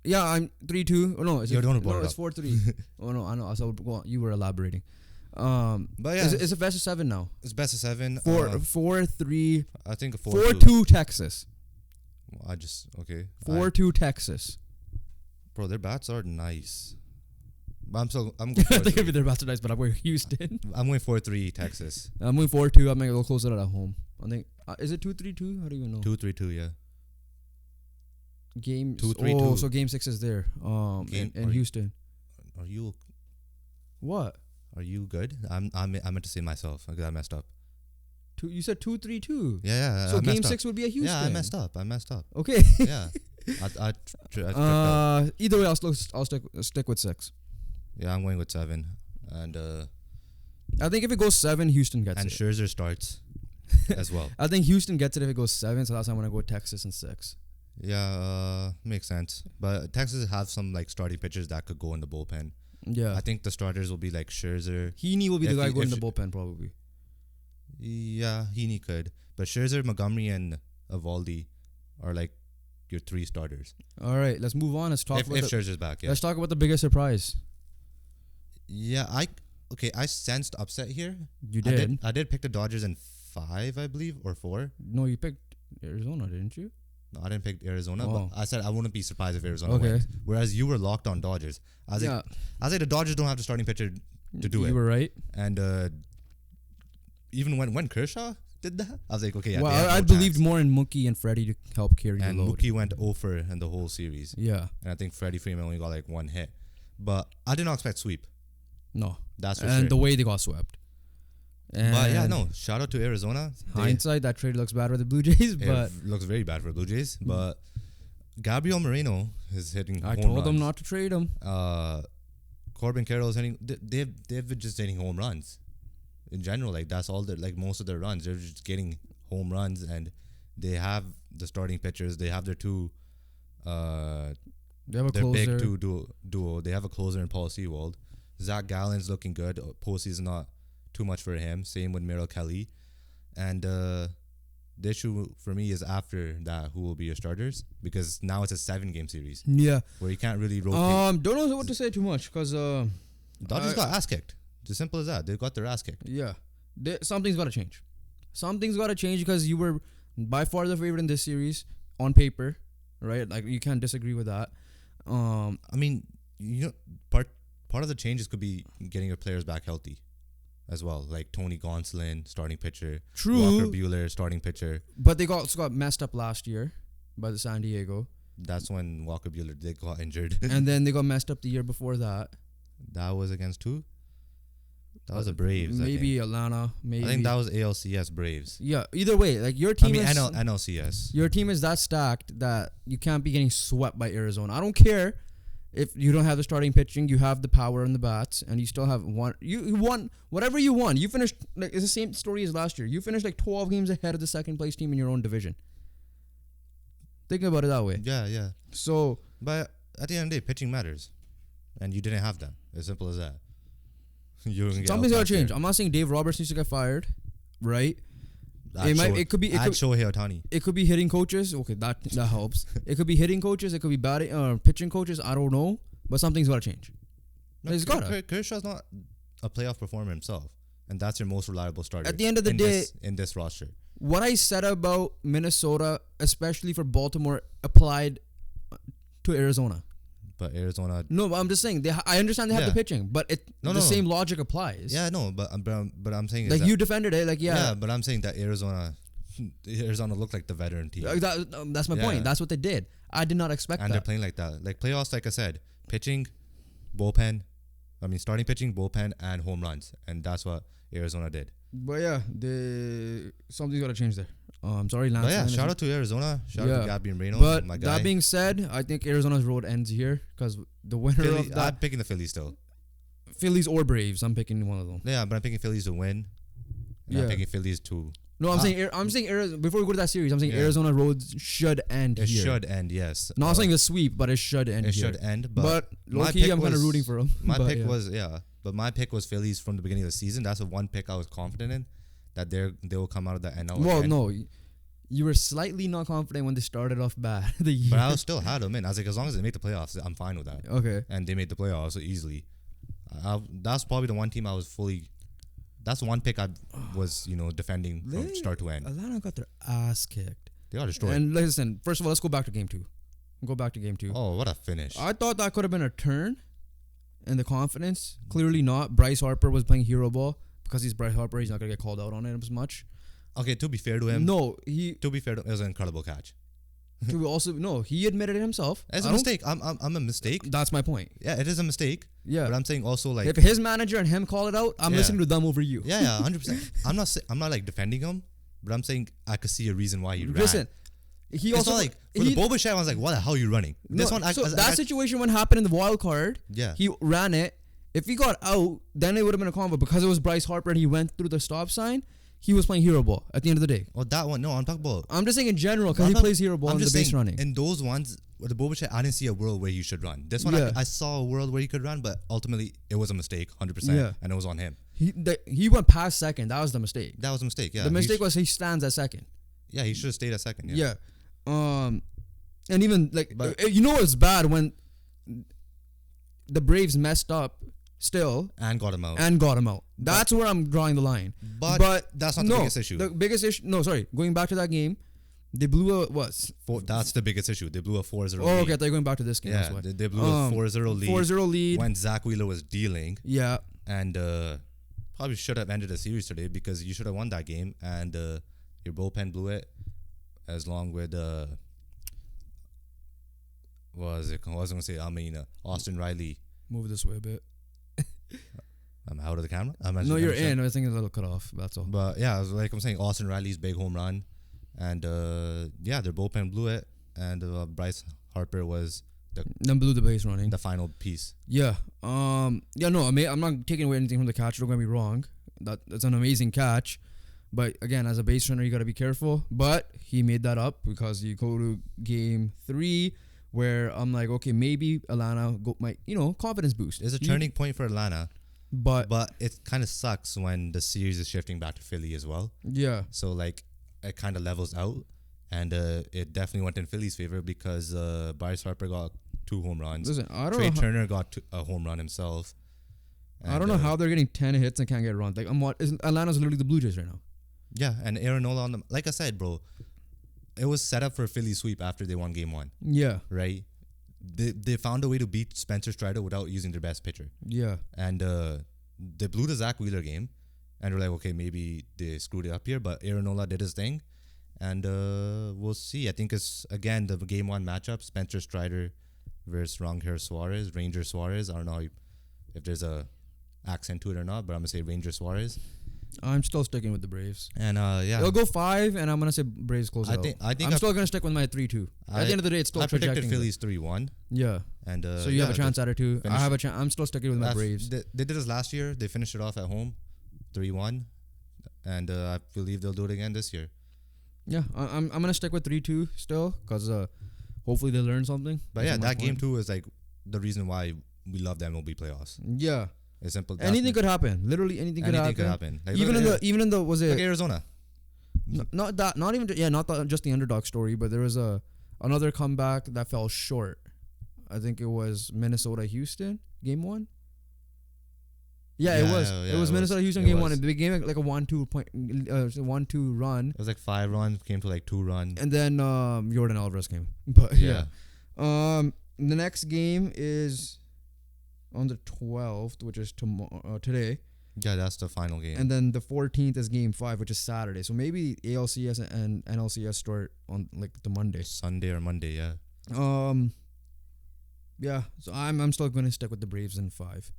yeah, I'm 3-2. Oh no, it's You don't no, brought it it's up. 4-3. Oh no, I know. So go on, you were elaborating. But yeah, it's a best of 7 now. it's best of 7. 4-3. I think a 4-2 Texas. I just okay. 4-2 Texas. Bro, their bats are nice. But I'm I going think 4-3. they're about to nice, but I'm going Houston. I'm going 4-3 Texas. I'm going 4-2. I'm gonna go close it at home. I think is it 2-3-2? How do you even know? 2-3-2, yeah. Game 2-3-2. Oh, so game 6 is there. In Houston. Are you What? Are you good? I meant to say myself because I messed up. You said 2-3-2. Yeah. So I game messed 6 would be at Houston. Yeah, I messed up. Okay. Yeah. I tripped up. Either way, I'll stick with 6. Yeah, I'm going with 7. And I think if it goes 7, Houston gets it. Scherzer starts as well. I think Houston gets it if it goes 7. So that's why I'm gonna go Texas and 6. Yeah, makes sense. But Texas have some like starting pitchers that could go in the bullpen. Yeah. I think the starters will be like Scherzer. Heaney will be the If guy he- going in if- the bullpen probably. Yeah, Heaney could. But Scherzer, Montgomery, and Evaldi are like your 3 starters. All right, let's move on. Let's talk If about Scherzer's back, yeah. let's talk about the biggest surprise. Yeah, I sensed upset here. You did. I did pick the Dodgers in 5, I believe, or 4. No, you picked Arizona, didn't you? No, I didn't pick Arizona, Oh. but I said I wouldn't be surprised if Arizona Okay. wins. Whereas you were locked on Dodgers. I was like the Dodgers don't have the starting pitcher to do it. You were right. And even when Kershaw did that, I was like, okay, yeah. Well, they have I no believed chance. more in Mookie and Freddie to help carry And the load. Mookie went over in the whole series. Yeah. And I think Freddie Freeman only got like 1 hit. But I did not expect sweep. No. That's for And sure. the way they got swept. And But yeah, no. Shout out to Arizona. hindsight, that trade looks bad with the Blue Jays, but It looks very bad for Blue Jays. But Gabriel Moreno is hitting I home told runs. them not to trade him. Corbin Carroll is hitting. They've been just hitting home runs. In general, like that's all. Like most of their runs, they're just getting home runs, and they have the starting pitchers. They have their 2. They have a Their closer. big 2 duo. They have a closer in Paul Sewald. Zach Gallen's looking good. Postseason not too much for him. Same with Merrill Kelly. And the issue for me is after that, who will be your starters? Because now it's a 7-game series Yeah. where you can't really rotate. Don't know what to say too much because Dodgers got ass kicked. It's as simple as that. They got their ass kicked. yeah, something's got to change. Something's got to change because you were by far the favorite in this series on paper, right? Like you can't disagree with that. I mean, part of the changes could be getting your players back healthy as well. Like Tony Gonsolin, starting pitcher. True. Walker Buehler, starting pitcher. But they also got messed up last year by the San Diego, That's when Walker Buehler got injured. and then they got messed up the year before that. That was against who? That was the Braves. Maybe I think. Atlanta. Maybe I think that was ALCS Braves. Yeah. Either way, like your team is NLCS. your team is that stacked that you can't be getting swept by Arizona. I don't care if you don't have the starting pitching, you have the power and the bats, and you still have one. You won whatever you won. You finished like it's the same story as last year. You finished like 12 games ahead of the second place team in your own division. Think about it that way. Yeah. So, But at the end of the day, pitching matters. And you didn't have that. As simple as that. something's gotta change. I'm not saying Dave Roberts needs to get fired, right? It could be Shohei Ohtani. It could be hitting coaches. Okay, that helps. It could be hitting coaches. It could be batting, pitching coaches. I don't know, but something's gotta change. It's gotta. Kershaw's not a playoff performer himself, and that's your most reliable starter. At the end of the day, in this roster, what I said about Minnesota, especially for Baltimore, applied to Arizona. but Arizona. No, but I'm just saying. I understand they have the pitching, but the same logic applies. Yeah, no, but I'm saying like you defended it, like Yeah, but I'm saying that Arizona looked like the veteran team. That's my point. That's what they did. I did not expect and that. they're playing like that. Like playoffs, like I said, pitching, bullpen. I mean, starting pitching, bullpen, and home runs, and that's what Arizona did. But yeah, something's got to change there. I'm sorry, Lance. But yeah, shout out to Arizona. Shout out to Gabriel Moreno. But my guy. that being said, I think Arizona's road ends here because the winner of that, I'm picking the Phillies still. Phillies or Braves, I'm picking one of them. Yeah, but I'm picking Phillies to win. And I'm picking Phillies to No, I'm saying Arizona. Before we go to that series, I'm saying Arizona roads should end here. It should end, yes. Not saying a sweep, but it should end. It should end, but low-key, I'm kind of rooting for them. My pick was Phillies from the beginning of the season. That's the one pick I was confident in, that they will come out of the NL. Well, no, you were slightly not confident when they started off bad the year. But I still had them in. I was like, as long as they make the playoffs, I'm fine with that. Okay. And they made the playoffs easily. That's probably the one team I was fully. That's one pick I was, defending from start to end. Atlanta got their ass kicked. They got destroyed. And listen, first of all, let's go back to game 2. Oh, what a finish. I thought that could have been a turn in the confidence. Clearly not. Bryce Harper was playing hero ball. Because he's Bryce Harper, he's not going to get called out on it as much. Okay, to be fair to him. No, To be fair to him, it was an incredible catch. He admitted it himself. It's a mistake. I'm a mistake. That's my point. Yeah, it is a mistake. Yeah. But I'm saying also, like, if his manager and him call it out, I'm listening to them over you. Yeah, 100%. I'm not like defending him, but I'm saying I could see a reason why he ran. Listen, he also like for the Boba Shot, I was like, "What the hell are you running?" This one, situation when happened in the wild card. Yeah, he ran it. If he got out, then it would have been a combo. Because it was Bryce Harper and he went through the stop sign, he was playing hero ball at the end of the day. Oh, that one. No, I'm talking about. I'm just saying in general because he plays hero ball in the base running. In those ones, with the Boba Shot, I didn't see a world where he should run. This one, I saw a world where he could run, but ultimately it was a mistake, 100%, and it was on him. He went past second. That was the mistake. That was a mistake. Yeah. The mistake was he stands at second. Yeah, he should have stayed at second. Yeah. And even like what's bad when the Braves messed up. Still and got him out. That's where I'm drawing the line. But that's not the biggest issue. The biggest issue. No, sorry. Going back to that game, they blew that's the biggest issue. They blew a 4-0 lead. Oh, okay. They're going back to this game. Yeah, they blew a 4-0 lead. 4-0 lead when Zach Wheeler was dealing. Yeah. And probably should have ended the series today because you should have won that game. And your bullpen blew it, as long with I was going to say Austin Riley. Move this way a bit. I'm out of the camera. No, you're in. I think it's a little cut off. That's all. But yeah, like I'm saying, Austin Riley's big home run, and their bullpen blew it, and Bryce Harper was then blew the base running. The final piece. Yeah. I'm not taking away anything from the catch. Don't get me wrong. That's an amazing catch, but again, as a base runner, you got to be careful. But he made that up because you go to game 3. Where I'm like, okay, maybe Atlanta might, confidence boost. It's a turning point for Atlanta, but it kind of sucks when the series is shifting back to Philly as well. Yeah. So like, it kind of levels out, and it definitely went in Philly's favor because Bryce Harper got 2 home runs. Listen, I don't Trey know Turner got a home run himself. I don't know how they're getting 10 hits and can't get runs. Like Atlanta's literally the Blue Jays right now. Yeah, and Aaron Nola on them. Like I said, bro. It was set up for a Philly sweep after they won game 1. Yeah. Right? They found a way to beat Spencer Strider without using their best pitcher. Yeah. And they blew the Zach Wheeler game. And we're like, okay, maybe they screwed it up here. But Aaron Nola did his thing. And we'll see. I think it's, again, the game 1 matchup. Spencer Strider versus Ranger Suarez. I don't know if there's a accent to it or not. But I'm going to say Ranger Suarez. I'm still sticking with the Braves. And it'll go 5, and I'm gonna say Braves close out. I'm still gonna stick with my 3-2. At the end of the day, it's still projecting. I predicted Phillies 3-1. Yeah. And so you have a chance at it too. I have a chance. I'm still sticking with my Braves. They did this last year. They finished it off at home, 3-1, and I believe they'll do it again this year. Yeah, I'm gonna stick with 3-2 still, because hopefully they learn something. But yeah, that game 2 is like the reason why we love the MLB playoffs. Yeah. It's simple. Anything could happen. Literally anything could happen. Like, even in the was it like Arizona? Not just the underdog story, but there was another comeback that fell short. I think it was Minnesota-Houston game 1. Yeah, it was. It was Minnesota-Houston game 1. They gave like a 1-2 run. It was like 5 runs, came to like 2 runs, and then Jordan Alvarez came. But yeah. The next game is on the 12th, which is today. Yeah, that's the final game. And then the 14th is game 5, which is Saturday. So maybe ALCS and NLCS start on like the Monday. Sunday or Monday, yeah. Yeah, so I'm still going to stick with the Braves in 5.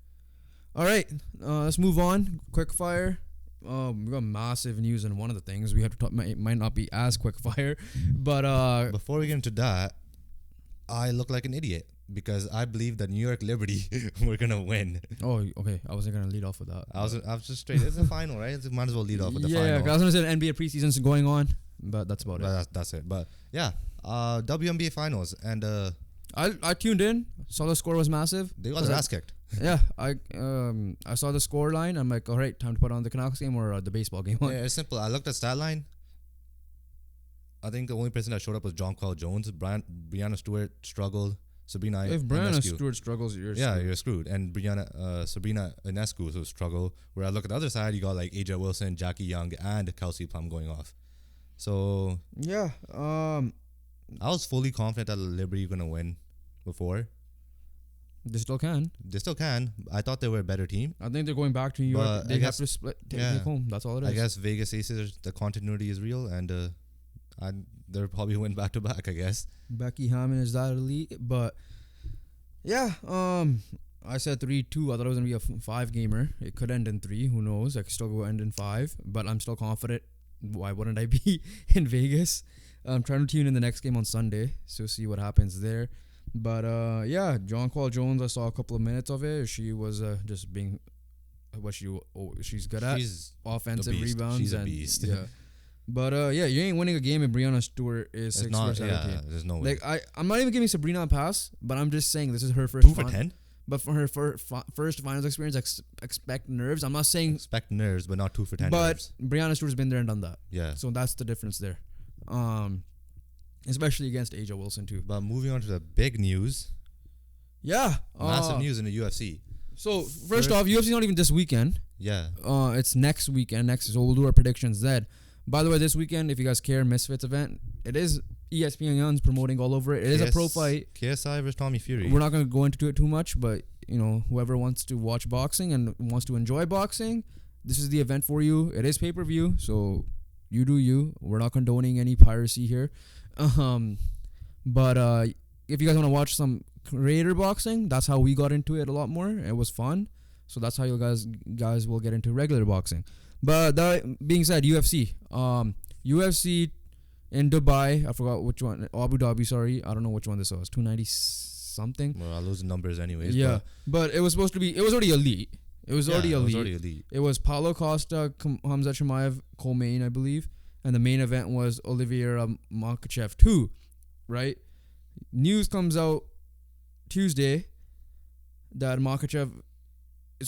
All right, let's move on. Quick fire. We got massive news, and one of the things we have to talk might not be as quick fire, but before we get into that, I look like an idiot because I believe that New York Liberty were gonna win. Oh, okay. I wasn't gonna lead off with that. I was just straight. It's the final, right? Might as well lead off with the final. Yeah, I was gonna say the NBA preseason's going on, but that's about it. That's it. But yeah, WNBA Finals, and I tuned in, saw the score was massive. they got their ass kicked. Yeah, I saw the score line. I'm like, all right, time to put on the Canucks game or the baseball game. Yeah, it's simple. I looked at stat line. I think the only person that showed up was Jonquel Jones. Brianna Stewart struggled. Sabrina If Brianna Ionescu. Stewart struggles, you're screwed. And Sabrina Ionescu will struggle. Where I look at the other side, you got like AJ Wilson, Jackie Young, and Kelsey Plum going off. So yeah, I was fully confident that Liberty were gonna win before. They still can. They still can. I thought they were a better team. I think they're going back to New York. They have to split, take home. That's all it is. I guess Vegas Aces, the continuity is real, and they'll probably win back to back. I guess Becky Hammond is that elite, but yeah. I said 3-2. I thought it was gonna be a 5-gamer. It could end in 3. Who knows? I could still go end in 5, but I'm still confident. Why wouldn't I be in Vegas? I'm trying to tune in the next game on Sunday, so see what happens there. But yeah, Jonquel Jones, I saw a couple of minutes of it. She was just being what she's good at. She's offensive rebounds. She's a beast. Yeah. But yeah, you ain't winning a game if Brianna Stewart is 6 for 17. There's no way. Like I'm not even giving Sabrina a pass, but I'm just saying this is her first 2 for 10. But for her first finals experience, expect nerves. I'm not saying expect nerves, but not 2 for 10. But nerves. Brianna Stewart's been there and done that. Yeah. So that's the difference there. Especially against AJ Wilson too. But moving on to the big news. Yeah. Massive news in the UFC. So first off, UFC's not even this weekend. Yeah. It's next weekend. So we'll do our predictions then. By the way, this weekend, if you guys care, Misfits event. It is ESPN's promoting all over it. It is a pro fight. KSI versus Tommy Fury. We're not going to go into it too much, but you know, whoever wants to watch boxing and wants to enjoy boxing, this is the event for you. It is pay-per-view, so you do you. We're not condoning any piracy here. But if you guys want to watch some creator boxing, that's how we got into it a lot more. It was fun. So that's how you guys will get into regular boxing. But that being said, UFC. UFC in Dubai. I forgot which one. Abu Dhabi, sorry. I don't know which one this was. 290 something. Well, I lose the numbers anyways. Yeah. But it was supposed to be, it was already elite. It was already elite. It was Paulo Costa, Hamzat Chimaev, co-main, I believe. And the main event was Oliveira Makhachev 2, right? News comes out Tuesday that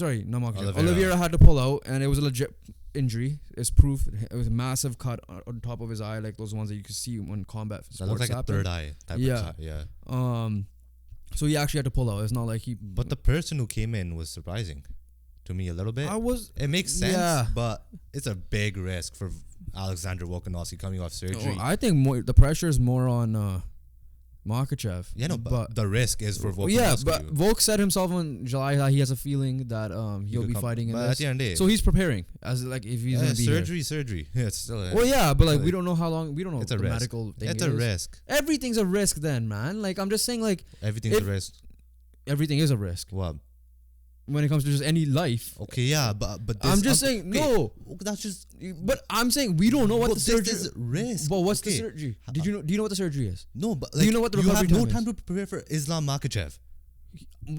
Oliveira had to pull out, and it was a legit injury. It's proof. It was a massive cut on top of his eye, like those ones that you could see when combat sports that looks like happen. a third eye type of cut. Yeah. So he actually had to pull out. It's not like he... But the person who came in was surprising to me a little bit. It makes sense, but it's a big risk for Alexander Volkanovski coming off surgery. I think the pressure is more on Makhachev. Yeah, no, but the risk is for Volkanovski. Yeah, but Volk said himself in July that he has a feeling that he'll be fighting in this. At the end of the day, so he's preparing as like if he's gonna be surgery. Yeah, it's still. Well, yeah, but like we don't know how long. We don't know. It's a risk. Medical thing. It's a risk. Everything's a risk, then, man. Like I'm just saying, like everything's a risk. Everything is a risk. What? When it comes to just any life. Okay, yeah, but this, I'm just saying no. That's just. But I'm saying we don't know what the surgery is. Risk. But what's the surgery? Do you know what the surgery is? No, but do you know what the recovery time is? You have no time to prepare for Islam Makhachev.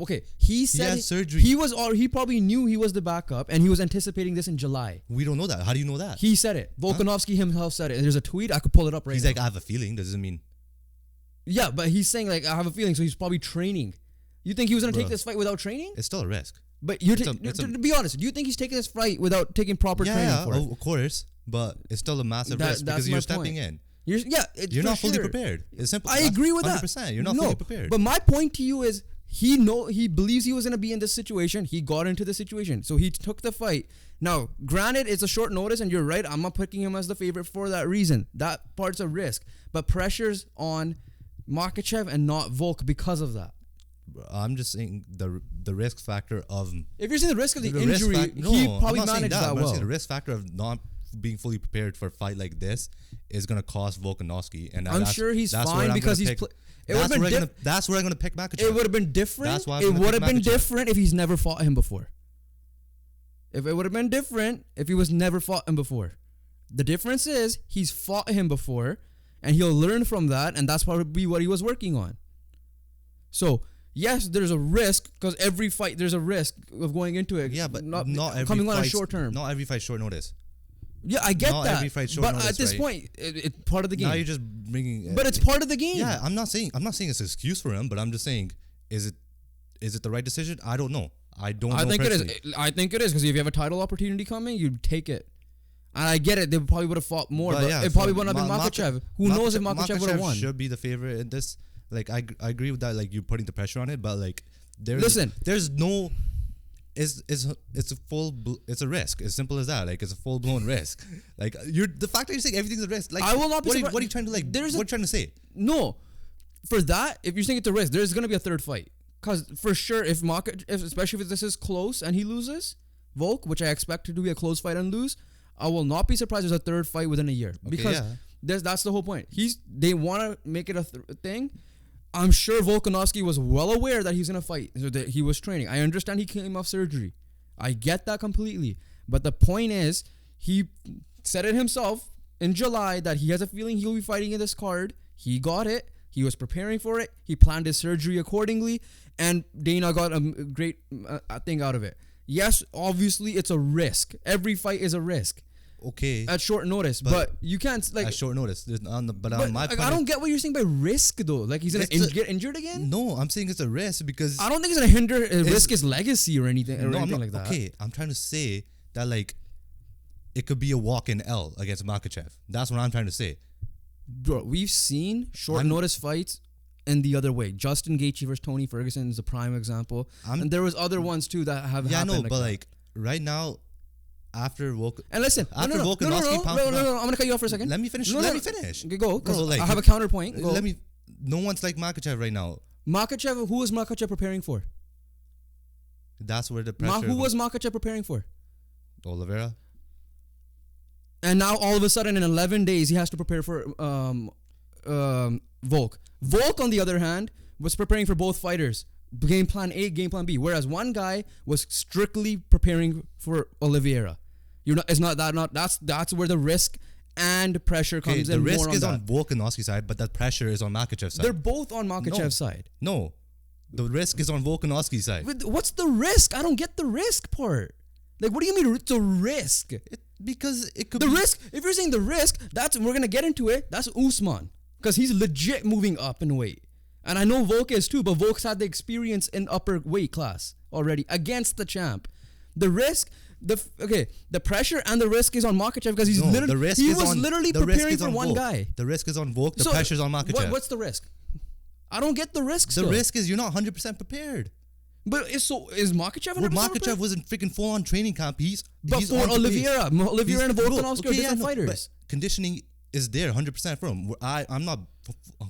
Okay, he said he had surgery. He probably knew he was the backup, and he was anticipating this in July. We don't know that. How do you know that? He said it. Volkanovski himself said it. There's a tweet. I could pull it up right now. He's like, I have a feeling. Doesn't mean. Yeah, but he's saying like I have a feeling, so he's probably training. You think he was gonna take this fight without training? It's still a risk. But to be honest, do you think he's taking this fight without taking proper training for it? Yeah, of course. But it's still a massive risk because you're stepping in. You're not fully prepared. It's simple. I agree with 100%. that. You're not fully prepared. But my point to you is he believes he was gonna be in this situation. He got into the situation, so he took the fight. Now, granted, it's a short notice, and you're right. I'm not picking him as the favorite for that reason. That part's a risk, but pressure's on Makhachev and not Volk because of that. I'm just saying the risk factor of. If you're saying the risk of the injury, he probably managed that well. The risk factor of not being fully prepared for a fight like this is going to cost Volkanovski, and I'm sure he's fine because he's. That's where I'm going to pick Makhachev. It would have been different. That's why it would have been different if he's never fought him before. If it would have been different if he was never fought him before. The difference is he's fought him before, and he'll learn from that, and that's probably what he was working on. So Yes, there's a risk because every fight there's a risk of going into it. Yeah, but not every coming on a fight's- short term. Not every fight short notice. Yeah, I get Not that. every fight short But notice, at this right? point, it's part of the game. Now you're just bringing. But it's part of the game. Yeah, I'm not saying it's an excuse for him, but I'm just saying, is it the right decision? I don't know. I don't know. I think it personally. is. I think it is because if you have a title opportunity coming, you take it. And I get it. They probably would have fought more, but yeah, it probably wouldn't have been Makhachev. Who knows if Makhachev would have won? Should be the favorite in this. Like I agree with that. Like you're putting the pressure on it, but like there's no. It's a risk. As simple as that. Like it's a full blown risk. Like the fact that you're saying everything's a risk. Like I will not be what surprised. are you trying to like? What are you trying to say? No, for that, if you're saying it's a risk, there's gonna be a third fight. Cause for sure, especially if this is close and he loses, Volk, which I expect to be a close fight and lose, I will not be surprised there's a third fight within a year because that's the whole point. They want to make it a thing. I'm sure Volkanovski was well aware that he's gonna fight, so that he was training. I understand he came off surgery. I get that completely. But the point is, he said it himself in July that he has a feeling he'll be fighting in this card. He got it. He was preparing for it. He planned his surgery accordingly, and Dana got a great thing out of it. Yes, obviously it's a risk. Every fight is a risk. Okay. At short notice, but you can't like at short notice. On my point, I don't get what you're saying by risk though. Like he's gonna get injured again. No, I'm saying it's a risk because I don't think it's gonna risk his legacy or anything like that. Okay, I'm trying to say that like it could be a walk-in L against Makhachev. That's what I'm trying to say. Bro, we've seen short notice fights and the other way. Justin Gaethje versus Tony Ferguson is a prime example, and there was other ones too that have happened. Yeah, no, like but that. like right now. After Volkanovski, and listen, Volkanovski no, I'm gonna cut you off for a second. Let me finish. Let me finish. Okay, go, because like, I have a counterpoint. Go. No one's like Makhachev right now. Makhachev, who was Makhachev preparing for? That's where the pressure. Who was Makhachev preparing for? Oliveira. And now all of a sudden, in 11 days, he has to prepare for Volk. Volk, on the other hand, was preparing for both fighters. Game plan A, game plan B. Whereas one guy was strictly preparing for Oliveira. That's where the risk and pressure comes in. The risk more is on on Volkanovski's side, but that pressure is on Makhachev's side. They're both on Makhachev's side. No, the risk is on Volkanovski's side. What's the risk? I don't get the risk part. Like, what do you mean it's a risk? Because it could the be risk. If you're saying the risk, we're gonna get into it. That's Usman, because he's legit moving up in weight, and I know Volk is too. But Volk's had the experience in upper weight class already against the champ. The risk. The pressure and the risk is on Makhachev because he was literally preparing for one guy. The risk is on Volk. The pressure is on Makhachev. What's the risk? I don't get the risk. The risk is you're not 100% prepared. But is Makhachev 100% prepared? Makhachev was in freaking full-on training camp. He's for Oliveira and Volkanovski are different fighters. But conditioning is there 100% for him. I'm not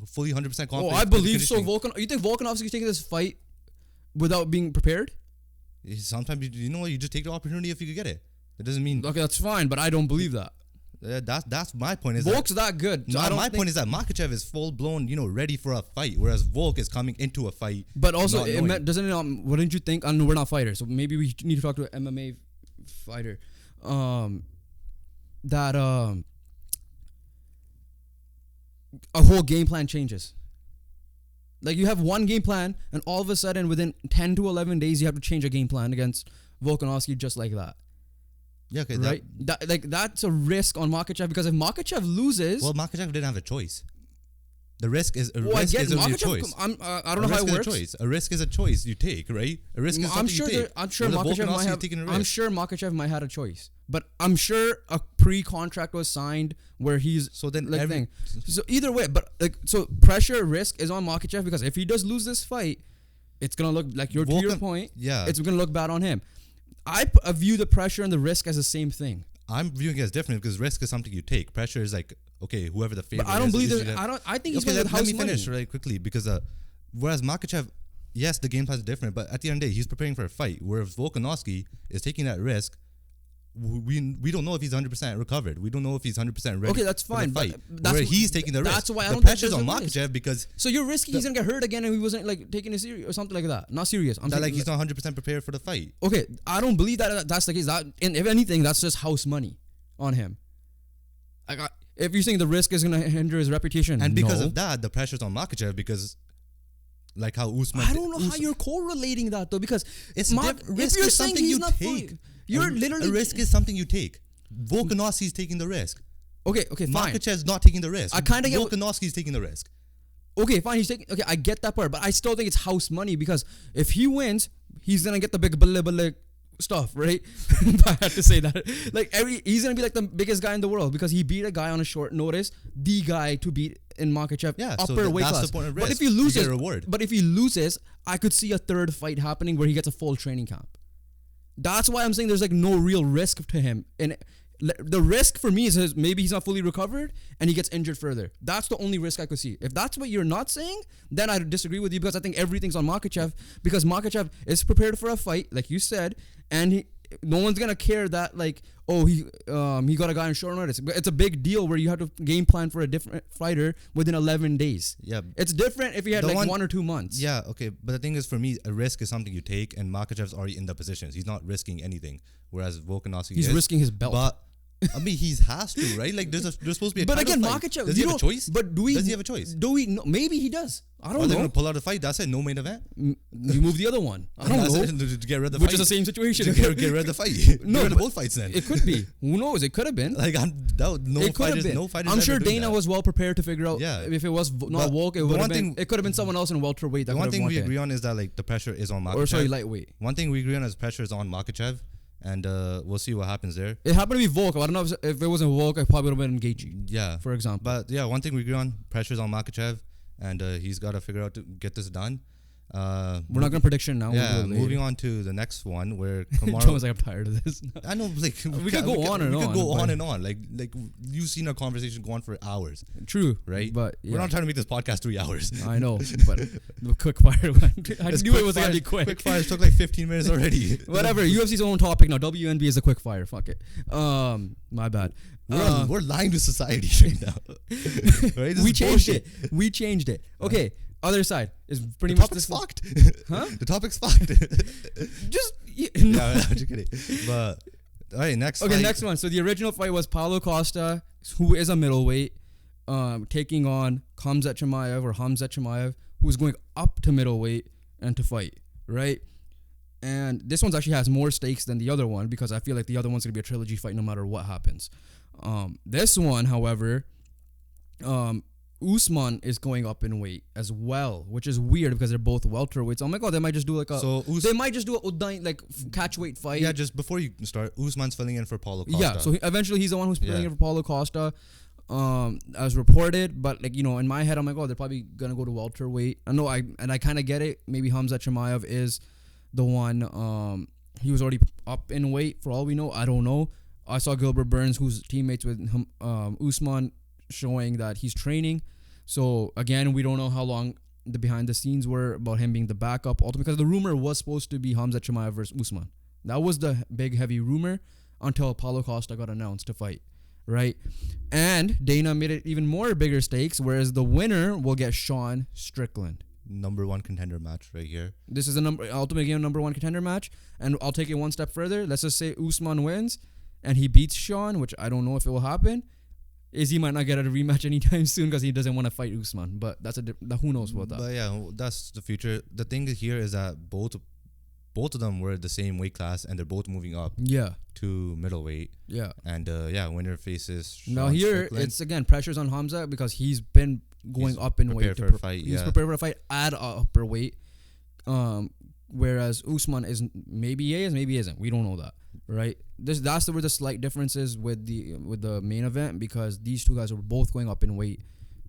fully 100% confident. Oh, I believe so. You think Volkanovski's taking this fight without being prepared? Sometimes you just take the opportunity if you could get it. It doesn't mean okay. That's fine, but I don't believe that. That's my point. Volk's that good. So my point is that Makhachev is full blown, ready for a fight, whereas Volk is coming into a fight. But also, wouldn't you think? I know we're not fighters, so maybe we need to talk to an MMA fighter. That a whole game plan changes. Like you have one game plan, and all of a sudden, within 10 to 11 days, you have to change a game plan against Volkanovski just like that. Yeah, okay, right. That's a risk on Makhachev because if Makhachev loses, Makhachev didn't have a choice. The risk is a choice. I don't know how it works. A risk is a choice you take, right? A risk is something you take. I'm sure Makhachev might have a choice, but I'm sure a pre-contract was signed where he's so either way. But so pressure risk is on Makhachev because if he does lose this fight, it's gonna look like to your point. Yeah, it's gonna look bad on him. I view the pressure and the risk as the same thing. I'm viewing it as different because risk is something you take. Pressure is like, okay, whoever the favorite is. But I don't believe that. I think he's going to house money. Let me finish really quickly because whereas Makhachev, yes, the game plan is different, but at the end of the day, he's preparing for a fight. Whereas Volkanovski is taking that risk. We don't know if he's 100% recovered. We don't know if he's 100% ready. Okay, that's fine. For the fight. But where he's taking the risk. That's why I don't the pressure's think on Makhachev because so you're risking he's gonna get hurt again and he wasn't taking it serious or something like that. Not serious. I'm saying he's not 100% prepared for the fight. Okay, I don't believe that that's the case. That if anything, that's just house money on him. If you're saying the risk is gonna hinder his reputation, and because of that, the pressure's on Makhachev because like how Usman. I don't know how you're correlating that though, because it's risk is something you take. You're literally a risk is something you take. Volkanovski's taking the risk. Okay, fine. Makachev's not taking the risk. I kind of get Volkanovski's taking the risk. Okay, fine. Okay, I get that part, but I still think it's house money, because if he wins, he's gonna get the big stuff, right? I have to say that. Like he's gonna be like the biggest guy in the world, because he beat a guy on a short notice, the guy to beat in Makachev, upper weight class. The point of risk. But if he loses, you get a reward. But if he loses, I could see a third fight happening where he gets a full training camp. That's why I'm saying there's like no real risk to him. And the risk for me is maybe he's not fully recovered and he gets injured further. That's the only risk I could see. If that's what you're not saying, then I disagree with you, because I think everything's on Makhachev, because Makhachev is prepared for a fight, like you said, and no one's gonna care that like, oh, he got a guy on short notice. It's a big deal where you have to game plan for a different fighter within 11 days. Yeah, it's different if you had like 1 or 2 months. Yeah, okay, but the thing is, for me, a risk is something you take, and Makhachev's already in the positions. He's not risking anything, whereas Volkanovski he's risking his belt. But I mean, he has to, right? Like, there's supposed to be a but again, fight. Makhachev, does he have a choice? But does he have a choice? Do we know? Maybe he does. I don't know. Are they going to pull out a fight? That's it. No main event. You move the other one. I don't know. To get rid of the Which fight. is the same situation. To get rid of the fight. No, get rid of both fights then. It could be. Who knows? It could have been. Like, no fighters. I'm sure Dana was well prepared to figure out. Yeah. If it was not Volk, it could have been someone else in welterweight. The one thing we agree on is that like the pressure is on Makhachev. Or sorry, lightweight. One thing we agree on is pressure is on Makhachev. And we'll see what happens there. It happened to be Volk. I don't know if it wasn't Volk, I probably would have been Gaethje. Yeah. For example. But yeah, one thing we agree on, pressure's on Makhachev. And he's got to figure out to get this done. We're not going to prediction now. Yeah, moving on to the next one where Kamaru... Joe was like, I'm tired of this. I know, like... we could go on and on. We could go on and on. Like you've seen our conversation go on for hours. True. Right? But we're not trying to make this podcast 3 hours. I know, but the quick fire one. I knew it was going to be quick. Quick fires took like 15 minutes already. Whatever. UFC's own topic now. WNBA is a quick fire. Fuck it. My bad. We're lying to society right now. Right? We changed it. Okay. Other side is pretty much much topic's fucked. Huh? The topic's fucked. No, I'm just kidding. But all right, next one. So the original fight was Paulo Costa, who is a middleweight, taking on Khamzat Chimaev, who is going up to middleweight and to fight, right? And this one actually has more stakes than the other one, because I feel like the other one's gonna be a trilogy fight no matter what happens. This one, however, Usman is going up in weight as well, which is weird because they're both welterweights. Oh my god, they might just do like they might just do a catch weight fight. Yeah, just before you start, Usman's filling in for Paulo Costa. Yeah, so eventually he's the one who's filling in for Paulo Costa, as reported. But like, you know, in my head, I'm like, oh, they're probably gonna go to welterweight. I kind of get it. Maybe Khamzat Chimaev is the one. He was already up in weight for all we know. I don't know. I saw Gilbert Burns, who's teammates with Usman, showing that he's training. So again, we don't know how long the behind the scenes were about him being the backup, ultimately, because the rumor was supposed to be Khamzat Chimaev versus Usman. That was the big heavy rumor until Paulo Costa got announced to fight, right? And Dana made it even more bigger stakes, whereas the winner will get Sean Strickland. Number 1 contender match right here. This is ultimate game number 1 contender match, and I'll take it one step further. Let's just say Usman wins and he beats Sean, which I don't know if it will happen. Izzy might not get a rematch anytime soon because he doesn't want to fight Usman, but that's who knows about that. But yeah, that's the future. The thing here is that both of them were the same weight class, and they're both moving up. Yeah. To middleweight. Yeah. And winner faces Sean now here Strickland. It's again pressures on Khamzat because he's been going up in weight. For a fight. He's prepared for a fight at upper weight. Whereas Usman is maybe he is, maybe he isn't. We don't know that. Right, that's where the slight differences with the main event, because these two guys are both going up in weight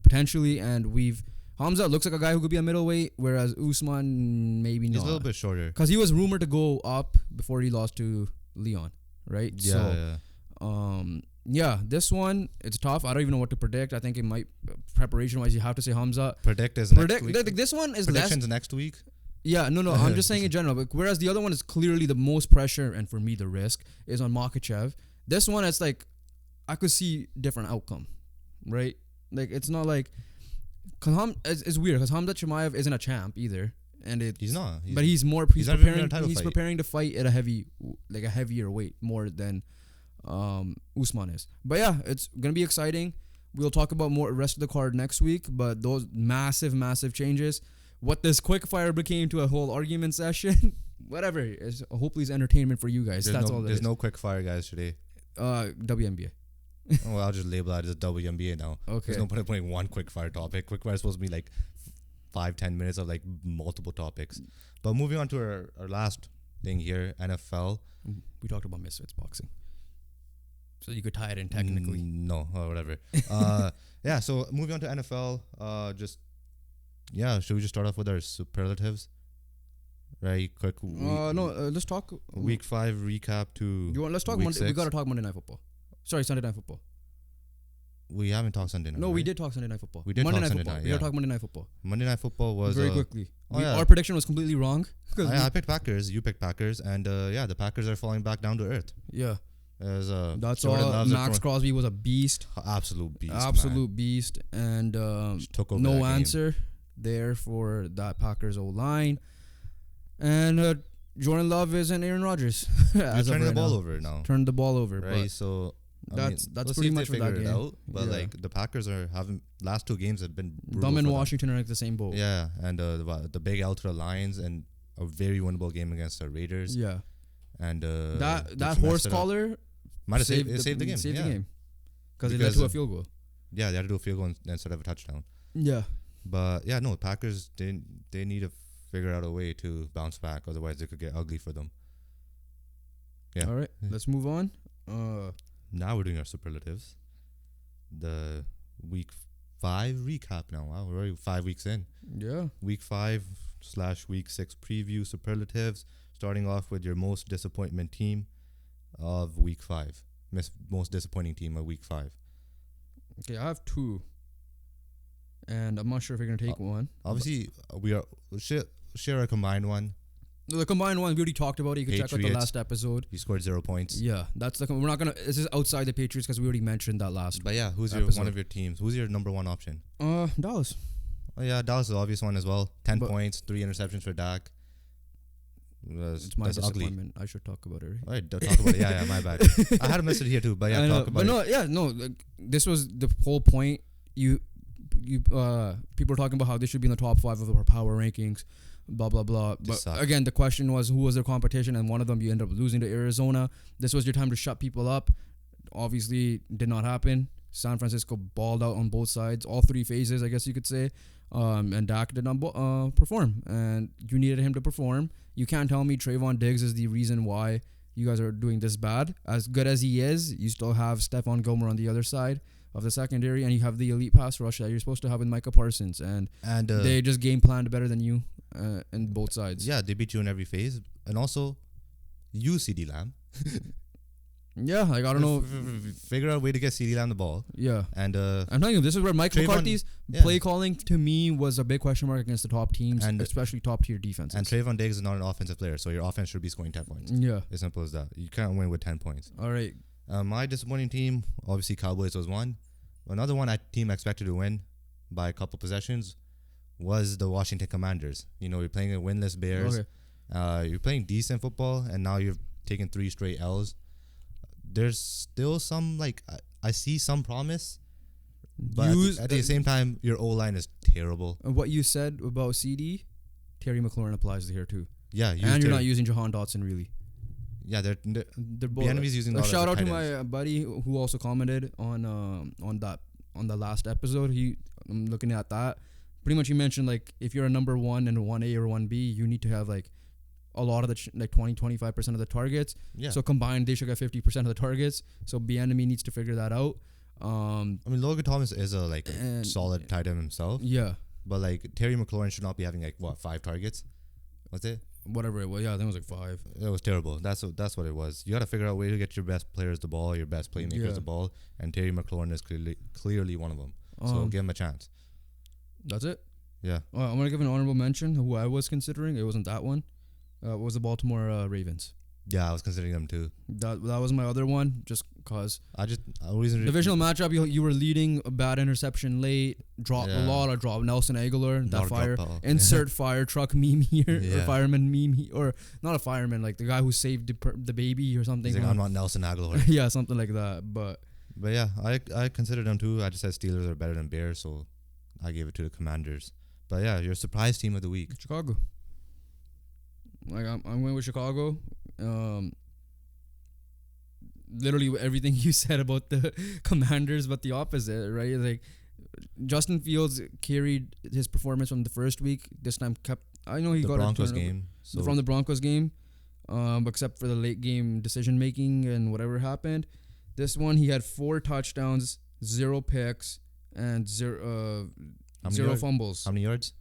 potentially, and Khamzat looks like a guy who could be a middleweight, whereas Usman maybe not. He's a little bit shorter because he was rumored to go up before he lost to Leon, right? This one, it's tough. I don't even know what to predict. I think it might preparation wise you have to say Khamzat. Next week. This one is predictions next week. Yeah, no, I'm just saying in general. But whereas the other one is clearly the most pressure, and for me the risk is on Makhachev. This one, it's like I could see different outcome, right? Like it's not like it's weird because Khamzat Chimaev isn't a champ either, and he's not. But he's preparing to fight at a heavier weight more than Usman is. But yeah, it's gonna be exciting. We'll talk about more rest of the card next week. But those massive changes. what this quick fire became to a whole argument session. Whatever. Hopefully it's entertainment for you guys. There's no quick fire guys today. WNBA. Well, I'll just label that as WNBA now. Okay. There's no point of putting one quick fire topic. Quick fire is supposed to be like 5-10 minutes of like multiple topics. But moving on to our last thing here, NFL. We talked about Misfits boxing. So you could tie it in technically. No, whatever. Yeah, so moving on to NFL, should we just start off with our superlatives? Right, quick. Let's talk Week 5 recap to. Let's talk Monday. We gotta talk Monday Night Football. Sorry, Sunday Night Football. We haven't talked Sunday Night. No, we did talk Sunday Night Football. We did Monday talk Sunday Night. Night. We gotta talk Monday Night Football. Monday Night Football was very quickly. Our prediction was completely wrong. I picked Packers. You picked Packers, and the Packers are falling back down to earth. Yeah. That's Jordan all. Max Crosby was a beast. Absolute beast. Absolute beast, and took over no answer there for that Packers O-line, and Jordan Love isn't Aaron Rodgers. Turning the ball over now. Turned the ball over, right? So that's pretty much for that game. Out, but like the Packers are having last 2 games have been them and Washington are like the same boat. Yeah, and the big L to the Lions and a very winnable game against the Raiders. Yeah, and that horse collar might have saved the game. Saved the game because it led to a field goal. Yeah, they had to do a field goal instead of a touchdown. Yeah, but yeah, no, Packers they need to figure out a way to bounce back, otherwise it could get ugly for them. Yeah. All right, let's move on. Now we're doing our superlatives. The week 5 recap now. Wow, we're already 5 weeks in. Yeah. Week 5/week 6 preview superlatives. Starting off with your most disappointment team of week 5. Most disappointing team of week 5. Okay, I have 2. And I'm not sure if you're gonna take one. Obviously, share a combined one. The combined one, we already talked about it. You can check out the last episode. You scored 0 points. Yeah, that's we're not gonna. This is outside the Patriots because we already mentioned that last. But yeah, who's one of your teams? Who's your number 1 option? Dallas. Oh yeah, Dallas is the obvious one as well. 10 points, 3 interceptions for Dak. It's my disappointment. Ugly. I should talk about it. Right? All right, talk about it. Yeah, my bad. I had a message here too, but yeah, talk about it. This was the whole point. People are talking about how they should be in the top 5 of our power rankings, blah blah blah. But again, the question was who was their competition, and one of them you end up losing to Arizona. This was your time to shut people up. Obviously, did not happen. San Francisco balled out on both sides, all 3 phases, I guess you could say. And Dak did not perform, and you needed him to perform. You can't tell me Trayvon Diggs is the reason why you guys are doing this bad. As good as he is, you still have Stephon Gilmore on the other side of the secondary, and you have the elite pass rush that you're supposed to have with Micah Parsons, and they just game planned better than you in both sides. Yeah, they beat you in every phase, and also you CeeDee Lamb. Yeah, like I don't know. Figure out a way to get CeeDee Lamb the ball. Yeah, and I'm telling you, this is where Mike McCarthy's play calling to me was a big question mark against the top teams, and especially top tier defenses. And Trayvon Diggs is not an offensive player, so your offense should be scoring 10 points. Yeah, as simple as that. You can't win with 10 points. All right. My disappointing team, obviously Cowboys was one. Another one team expected to win by a couple possessions was the Washington Commanders. You know, you're playing a winless Bears. Okay. You're playing decent football, and now you're taking 3 straight L's. There's still some, I see some promise, but at the same time, your O-line is terrible. What you said about CD, Terry McLaurin applies here too. Yeah, and you're not using Jahan Dotson really. Yeah, they're both. The enemy's using. A shout out to my buddy who also commented on the last episode. I'm looking at that. Pretty much, he mentioned if you're a number 1 and a 1A or 1B, you need to have a lot of the 20-25% of the targets. Yeah. So combined, they should get 50% of the targets. So Bieniemy needs to figure that out. Logan Thomas is a solid tight end himself. Yeah. But Terry McLaurin should not be having 5 targets. What's it? Whatever it was. Yeah, I think it was 5. It was terrible. That's what it was. You got to figure out a way to get your best players the ball, your best playmakers the ball, and Terry McLaurin is clearly one of them. So give him a chance. That's it? Yeah. I'm going to give an honorable mention who I was considering. It wasn't that one. It was the Baltimore Ravens. Yeah, I was considering them too. That was my other one, just cause divisional matchup. You were leading a bad interception late, a lot of drop. Nelson Aguilar, that fire truck meme here, or fireman meme or not a fireman, the guy who saved the baby or something. He's I'm not Nelson Aguilar. Yeah, something like that. But yeah, I consider them too. I just said Steelers are better than Bears, so I gave it to the Commanders. But yeah, your surprise team of the week. Chicago. Like I'm going with Chicago. Literally everything you said about the Commanders, but the opposite, right? Like Justin Fields carried his performance from the first week. This time kept. I know he got Broncos game. So from the Broncos game, except for the late game decision making and whatever happened. This one he had 4 touchdowns, 0 picks, and zero fumbles. How many yards?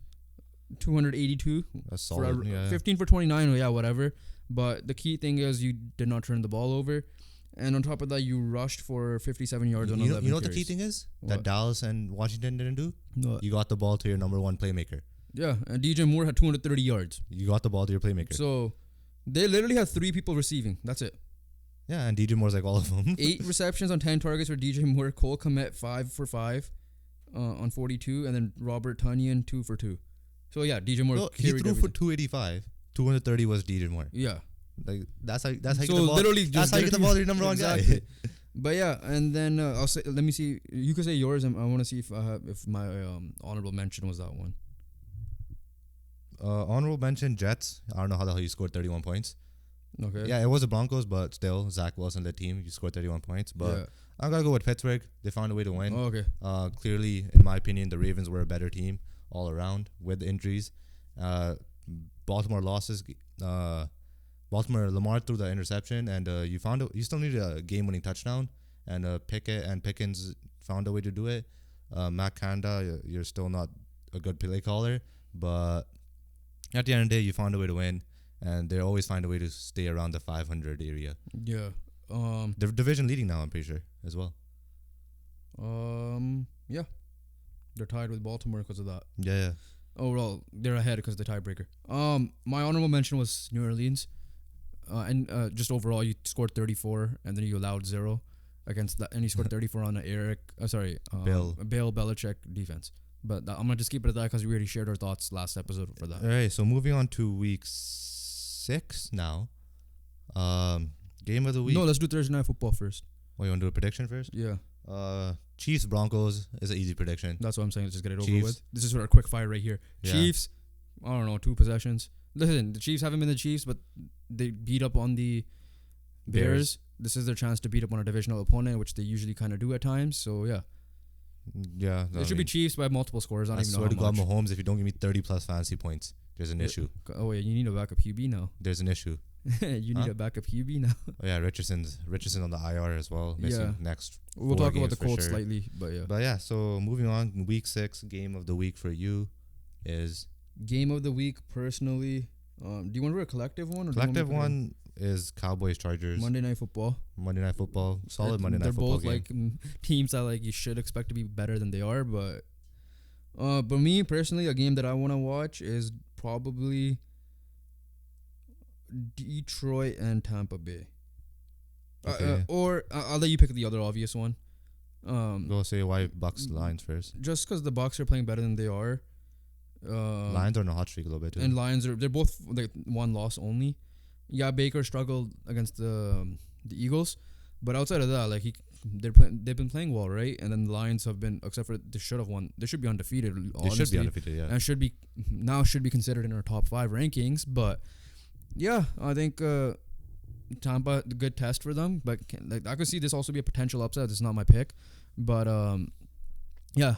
282. That's solid. 15 for 29. Yeah, whatever. But the key thing is you did not turn the ball over. And on top of that, you rushed for 57 yards on 11 You know what the carries. key thing is? What? That Dallas and Washington didn't do? What? You got the ball to your number 1 playmaker. Yeah, and DJ Moore had 230 yards. You got the ball to your playmaker. So they literally had 3 people receiving. That's it. Yeah, and DJ Moore's like all of them. 8 receptions on 10 targets for DJ Moore. Cole Kmet 5 for 5 on 42. And then Robert Tonyan 2 for 2. So yeah, DJ Moore he threw everything. for 285. 230 was DJ Moore. Yeah. Like that's how you get the So ball. literally That's how you get the ball to your number 1 guy. But yeah, and then I'll say. Let me see. You can say yours, and I want to see if my honorable mention was that one. Honorable mention Jets. I don't know how the hell you scored 31 points. Okay. Yeah, it was the Broncos, but still Zach Wilson led team. You scored 31 points, but Yeah. I'm gonna go with Pittsburgh. They found a way to win. Oh, okay. Clearly, in my opinion, the Ravens were a better team all around with injuries. Baltimore losses. Baltimore, Lamar threw the interception, and you still needed a game-winning touchdown, and Pickett and Pickens found a way to do it. Matt Canada, you're still not a good play caller, but at the end of the day, you found a way to win, and they always find a way to stay around the 500 area. Yeah. They're division leading now, I'm pretty sure, as well. Yeah. They're tied with Baltimore because of that. Yeah. Overall, they're ahead because of the tiebreaker. My honorable mention was New Orleans. And just overall, you scored 34, and then you allowed 0 against that, and you scored 34 on the Bill Belichick defense. But I'm gonna just keep it at that because we already shared our thoughts last episode for that. All right, so moving on to week 6 now. Game of the week. No, let's do Thursday Night Football first. Oh, you want to do a prediction first? Yeah. Chiefs Broncos is an easy prediction. That's what I'm saying. Let's just get it over Chiefs. with. This is our quick fire right here. Yeah. Chiefs. I don't know, 2 possessions. Listen, the Chiefs haven't been the Chiefs, but they beat up on the Bears. This is their chance to beat up on a divisional opponent, which they usually kind of do at times. So yeah. Yeah. It should be Chiefs by multiple scores. I don't even know swear to how God, much. Mahomes, if you don't give me 30 plus fantasy points, there's an issue. Oh yeah, you need a backup QB now. There's an issue. You need a backup QB now. Oh yeah, Richardson on the IR as well. Missing next. We'll talk about the Colts sure. slightly, but yeah. But yeah, so moving on, week 6 game of the week for you is game of the week. Personally, do you want to do a collective one? Or collective one is Cowboys Chargers. Monday Night Football. Solid Monday Night Football. They're both like teams that like you should expect to be better than they are, but me personally, a game that I want to watch is probably Detroit and Tampa Bay. Okay. Or I'll let you pick the other obvious one. Go say why Bucks Lions first. Just because the Bucks are playing better than they are. Lions are on a hot streak a little bit too. And Lions they're both like 1 loss only. Yeah, Baker struggled against the Eagles, but outside of that, like they've been playing well, right? And then the Lions have been, except for they should have won. They should be undefeated. Honestly. They should be undefeated, yeah. And should be considered in our top 5 rankings. But yeah, I think Tampa, the good test for them. But I could see this also be a potential upset. It's not my pick, but yeah,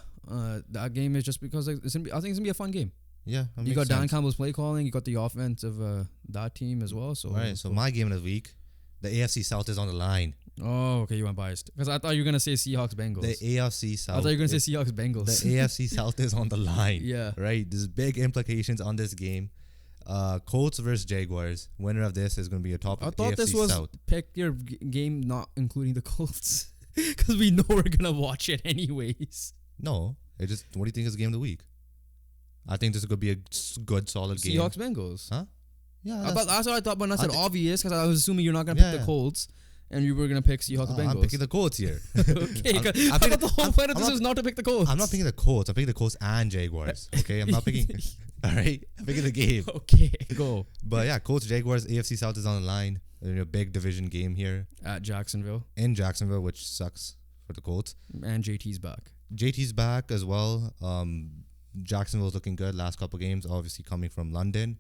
that game is just because I think it's gonna be a fun game. Yeah, you got Dan Campbell's play calling. You got the offense of that team as well. So all right, so my game of the week, the AFC South is on the line. Oh, okay, you went biased because I thought you were gonna say Seahawks Bengals. The AFC South. I thought you were gonna say Seahawks Bengals. The AFC South is on the line. Yeah, right. There's big implications on this game. Colts versus Jaguars. Winner of this is gonna be a top. I thought AFC this was South. Pick your game, not including the Colts, because we know we're gonna watch it anyways. No, what do you think is the game of the week? I think this is going to be a good, solid game. Seahawks Bengals. Huh? Yeah. That's what I thought, but I said obvious because I was assuming you're not going to pick the Colts and you were going to pick Seahawks Bengals. I'm picking the Colts here. Okay. I thought the whole point of this was not to pick the Colts. I'm not picking the Colts. I'm picking the Colts and Jaguars. Okay? I'm not picking. All right? I'm picking the game. Okay. Go. But yeah, Colts, Jaguars, AFC South is on the line. They're in a big division game here. At Jacksonville. In Jacksonville, which sucks for the Colts. And JT's back. JT's back as well. Jacksonville's looking good last couple games, obviously coming from London.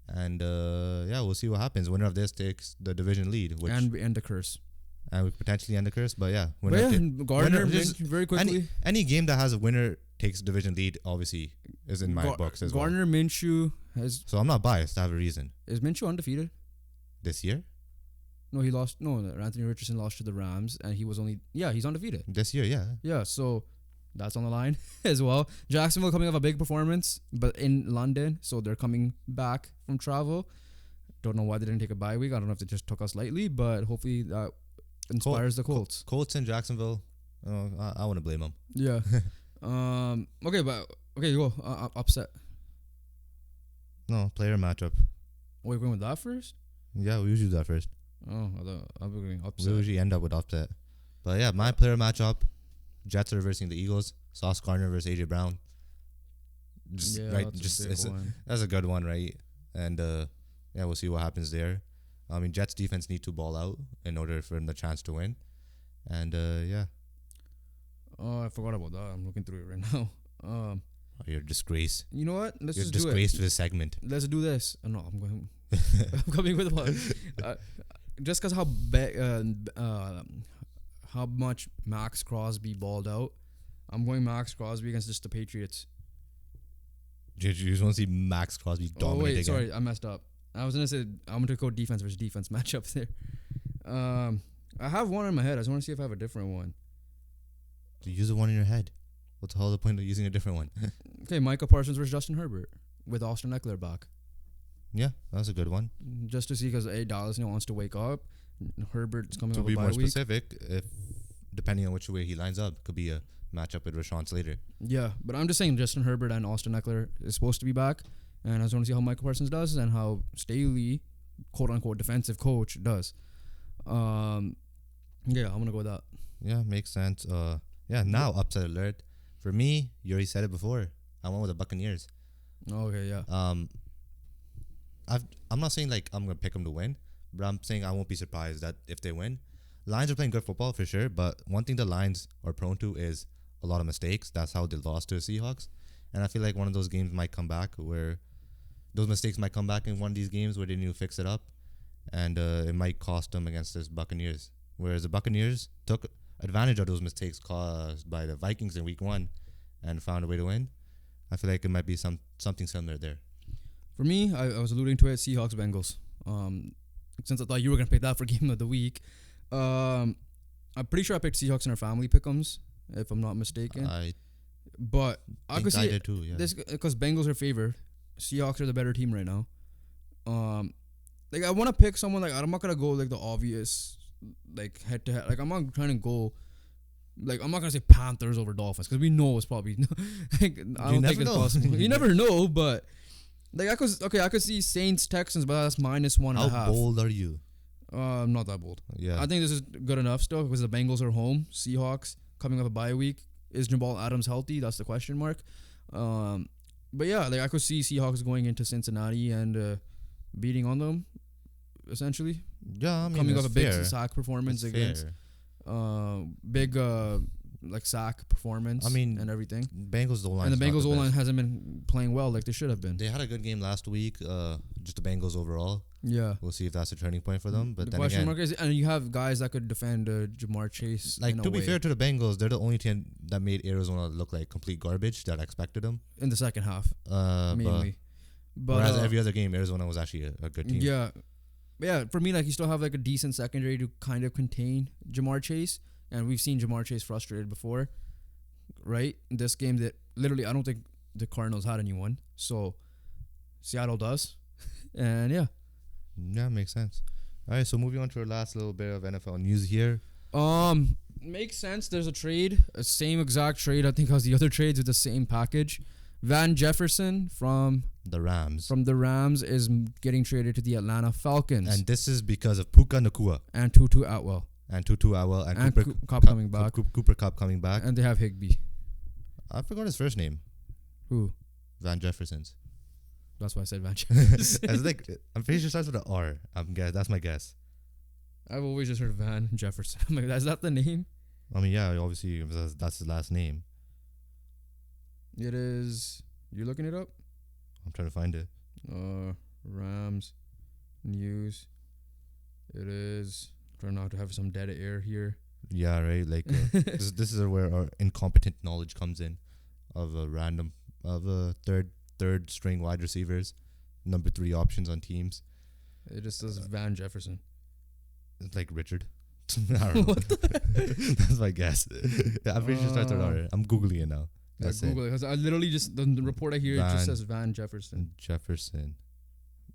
And we'll see what happens. Winner of this takes the division lead, which and the curse. And we potentially end the curse, but yeah. Gardner very quickly. Any game that has a winner takes division lead, obviously, is in my books as Gardner well. Minshew has. So I'm not biased. I have a reason. Is Minshew undefeated this year? No, he lost. No, Anthony Richardson lost to the Rams, and he was only. Yeah, he's undefeated this year. Yeah. Yeah, so that's on the line as well. Jacksonville coming off a big performance, but in London, so they're coming back from travel. Don't know why they didn't take a bye week. I don't know if they just took us lightly, but hopefully that inspires the Colts. Colts in Jacksonville. I wouldn't blame them. Yeah. Okay, go upset. No, player matchup. Oh, we're going with that first? Yeah, we usually do that first. Oh, I'm going upset. We usually end up with upset. But yeah, my player matchup, Jets are versing the Eagles. Sauce Gardner versus AJ Brown. That's a good one, right? And we'll see what happens there. I mean, Jets defense need to ball out in order for them the chance to win. And Oh, I forgot about that. I'm looking through it right now. You're a disgrace. You know what? You're just disgrace to this segment. Let's do this. No, I'm going. I'm coming with one. Just because how much Max Crosby balled out, I'm going Max Crosby against just the Patriots. You just want to see Max Crosby dominate again? Sorry, I messed up. I was gonna say I'm gonna go defense versus defense matchup there. I have one in my head. I just want to see if I have a different one. Use the one in your head. What's the whole point of using a different one? Okay, Micah Parsons versus Justin Herbert with Austin Eckler back. Yeah, that's a good one. Just to see, because Dallas wants to wake up. Herbert's coming to up be a bye more week. specific, if depending on which way he lines up, could be a matchup with Rashawn Slater. Yeah, but I'm just saying Justin Herbert and Austin Eckler is supposed to be back, and I just want to see how Micah Parsons does and how Staley, quote unquote defensive coach, does. I'm gonna go with that. Yeah, makes sense. Now upset alert. For me, you already said it before. I went with the Buccaneers. Okay, yeah. I'm not saying like I'm gonna pick them to win, but I'm saying I won't be surprised that if they win. Lions are playing good football for sure, but one thing the Lions are prone to is a lot of mistakes. That's how they lost to the Seahawks, and I feel like one of those games might come back where those mistakes might come back in one of these games where they need to fix it up, and it might cost them against this Buccaneers. Whereas the Buccaneers took advantage of those mistakes caused by the Vikings in Week 1 and found a way to win. I feel like it might be something similar there. For me, I was alluding to it, Seahawks Bengals. Since I thought you were gonna pick that for game of the week, I'm pretty sure I picked Seahawks in our family pick'ems, if I'm not mistaken. I could see did too. Yeah, because Bengals are favored. Seahawks are the better team right now. I want to pick someone I'm not gonna go the obvious head to head. I'm not trying to go. I'm not gonna say Panthers over Dolphins because we know it's probably. I don't think it's possible. You never know, but I could see Saints Texans, but that's -1.5. How bold are you? I'm not that bold. Yeah, I think this is good enough still because the Bengals are home. Seahawks coming off a bye week. Is Jamal Adams healthy? That's the question mark. But yeah, I could see Seahawks going into Cincinnati and beating on them, essentially. Yeah, I mean, coming off a big fair. sack performance That's against fair. big sack performance. I mean, and everything. Bengals O-line And the Bengals O-line hasn't been playing well like they should have been. They had a good game last week. Just the Bengals overall. Yeah, we'll see if that's a turning point for them. But the then question again, mark is, and you have guys that could defend Jamar Chase. To be fair to the Bengals, they're the only team that made Arizona look like complete garbage that I expected them in the second half, mainly. But whereas every other game, Arizona was actually a good team. Yeah, for me, you still have a decent secondary to kind of contain Jamar Chase, and we've seen Jamar Chase frustrated before, right? In this game, that literally I don't think the Cardinals had anyone, so Seattle does, and yeah. Yeah, makes sense. All right, so moving on to our last little bit of NFL news here. Makes sense. There's a trade, same exact trade. I think as the other trades with the same package. Van Jefferson from the Rams is getting traded to the Atlanta Falcons, and this is because of Puka Nacua and Tutu Atwell and Cooper Kupp coming back. Cooper Kupp coming back, and they have Higbee. I forgot his first name. Who? Van Jefferson's. That's why I said Van Jefferson. I'm pretty sure it starts with an R. That's my guess. I've always just heard Van Jefferson. I'm is that the name? I mean, yeah, obviously that's his last name. It is. You're looking it up? I'm trying to find it. Rams news. It is. Trying not to have some dead air here. Yeah, right. Like this is where our incompetent knowledge comes in, of a third string wide receivers, number 3 options on teams. It just says Van Jefferson. It's like Richard. I don't know. That's my guess. Yeah, I'm pretty sure it starts with R. I'm googling it now. That's Google it because I literally just the report I hear it just says Van Jefferson. Jefferson.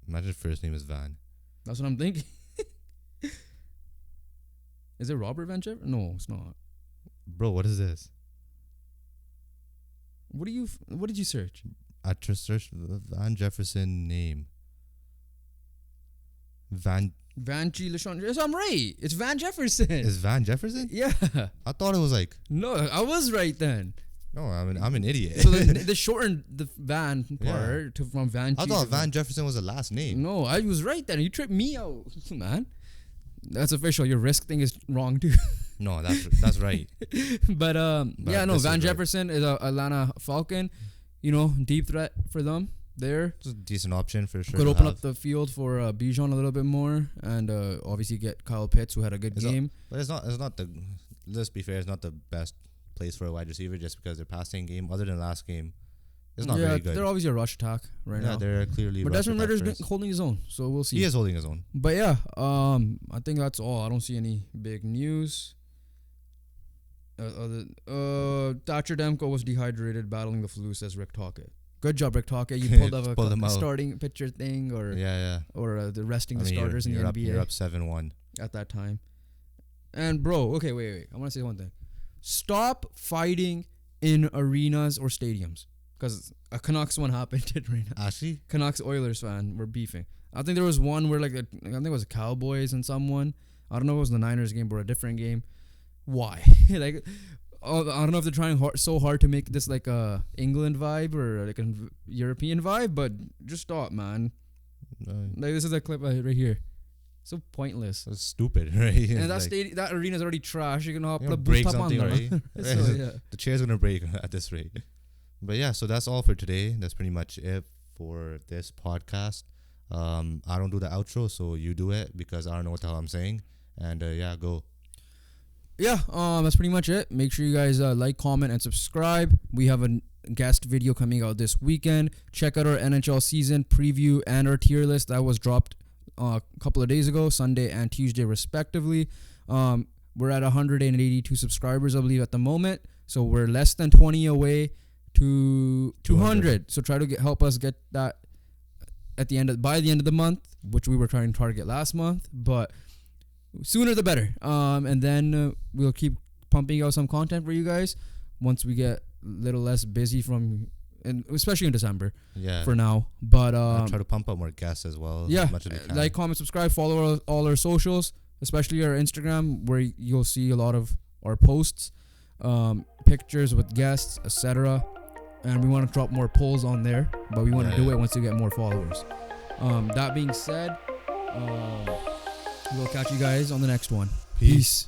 Imagine if first name is Van. That's what I'm thinking. Is it Robert Van Jefferson? No, it's not. Bro, what is this? What did you search? I just searched Van Jefferson name. Van G. LeSean. Yes, I'm right. It's Van Jefferson. Is Van Jefferson? Yeah. I thought it was like. No, I was right then. No, I'm an idiot. So they shortened the Van part from Van. I thought Van Jefferson was the last name. No, I was right then. You tripped me out, man. That's official. Your risk thing is wrong too. No, that's right. But yeah, no. Van Jefferson is a Atlanta Falcon. You know, deep threat for them there. It's a decent option for sure. Could open up the field for Bijan a little bit more, and obviously get Kyle Pitts, who had a good game. But it's not the. Let's be fair. It's not the best place for a wide receiver just because their passing game, other than last game, is not very good. They're obviously a rush attack now. Yeah, they're clearly. But Desmond Ritter's been holding his own, so we'll see. He is holding his own. But yeah, I think that's all. I don't see any big news. Thatcher Demko was dehydrated, battling the flu, says Rick Tocchet. Good job, Rick Tocchet. You pulled up a starting pitcher thing, or or the resting the starters in the NBA. You're up 7-1 at that time. And bro, okay, wait. I want to say one thing. Stop fighting in arenas or stadiums, because a Canucks one happened right now. Actually, Canucks Oilers fan were beefing. I think there was one where I think it was the Cowboys and someone. I don't know if it was the Niners game or a different game. Why? I don't know if they're trying so hard to make this like a England vibe or like a European vibe, but just stop, man. Like this is a clip right here. So pointless. It's stupid, right? And that arena's already trash. You can break something, right? So, yeah. The chair's gonna break at this rate. But yeah, so that's all for today. That's pretty much it for this podcast. I don't do the outro, so you do it because I don't know what the hell I'm saying. And yeah, go. Yeah, that's pretty much it. Make sure you guys like, comment, and subscribe. We have a guest video coming out this weekend. Check out our NHL season preview and our tier list that was dropped a couple of days ago, Sunday and Tuesday respectively. We're at 182 subscribers, I believe, at the moment. So we're less than 20 away to 200. So try to help us get that by the end of the month, which we were trying to target last month, but sooner the better. And then we'll keep pumping out some content for you guys once we get a little less busy and especially in December. Yeah. For now, but I'll try to pump up more guests as well. Yeah. As much as we can. Like, comment, subscribe, follow all our socials, especially our Instagram, where you'll see a lot of our posts, pictures with guests, etc. And we want to drop more polls on there, but we want to do it once we get more followers. That being said, we'll catch you guys on the next one. Peace.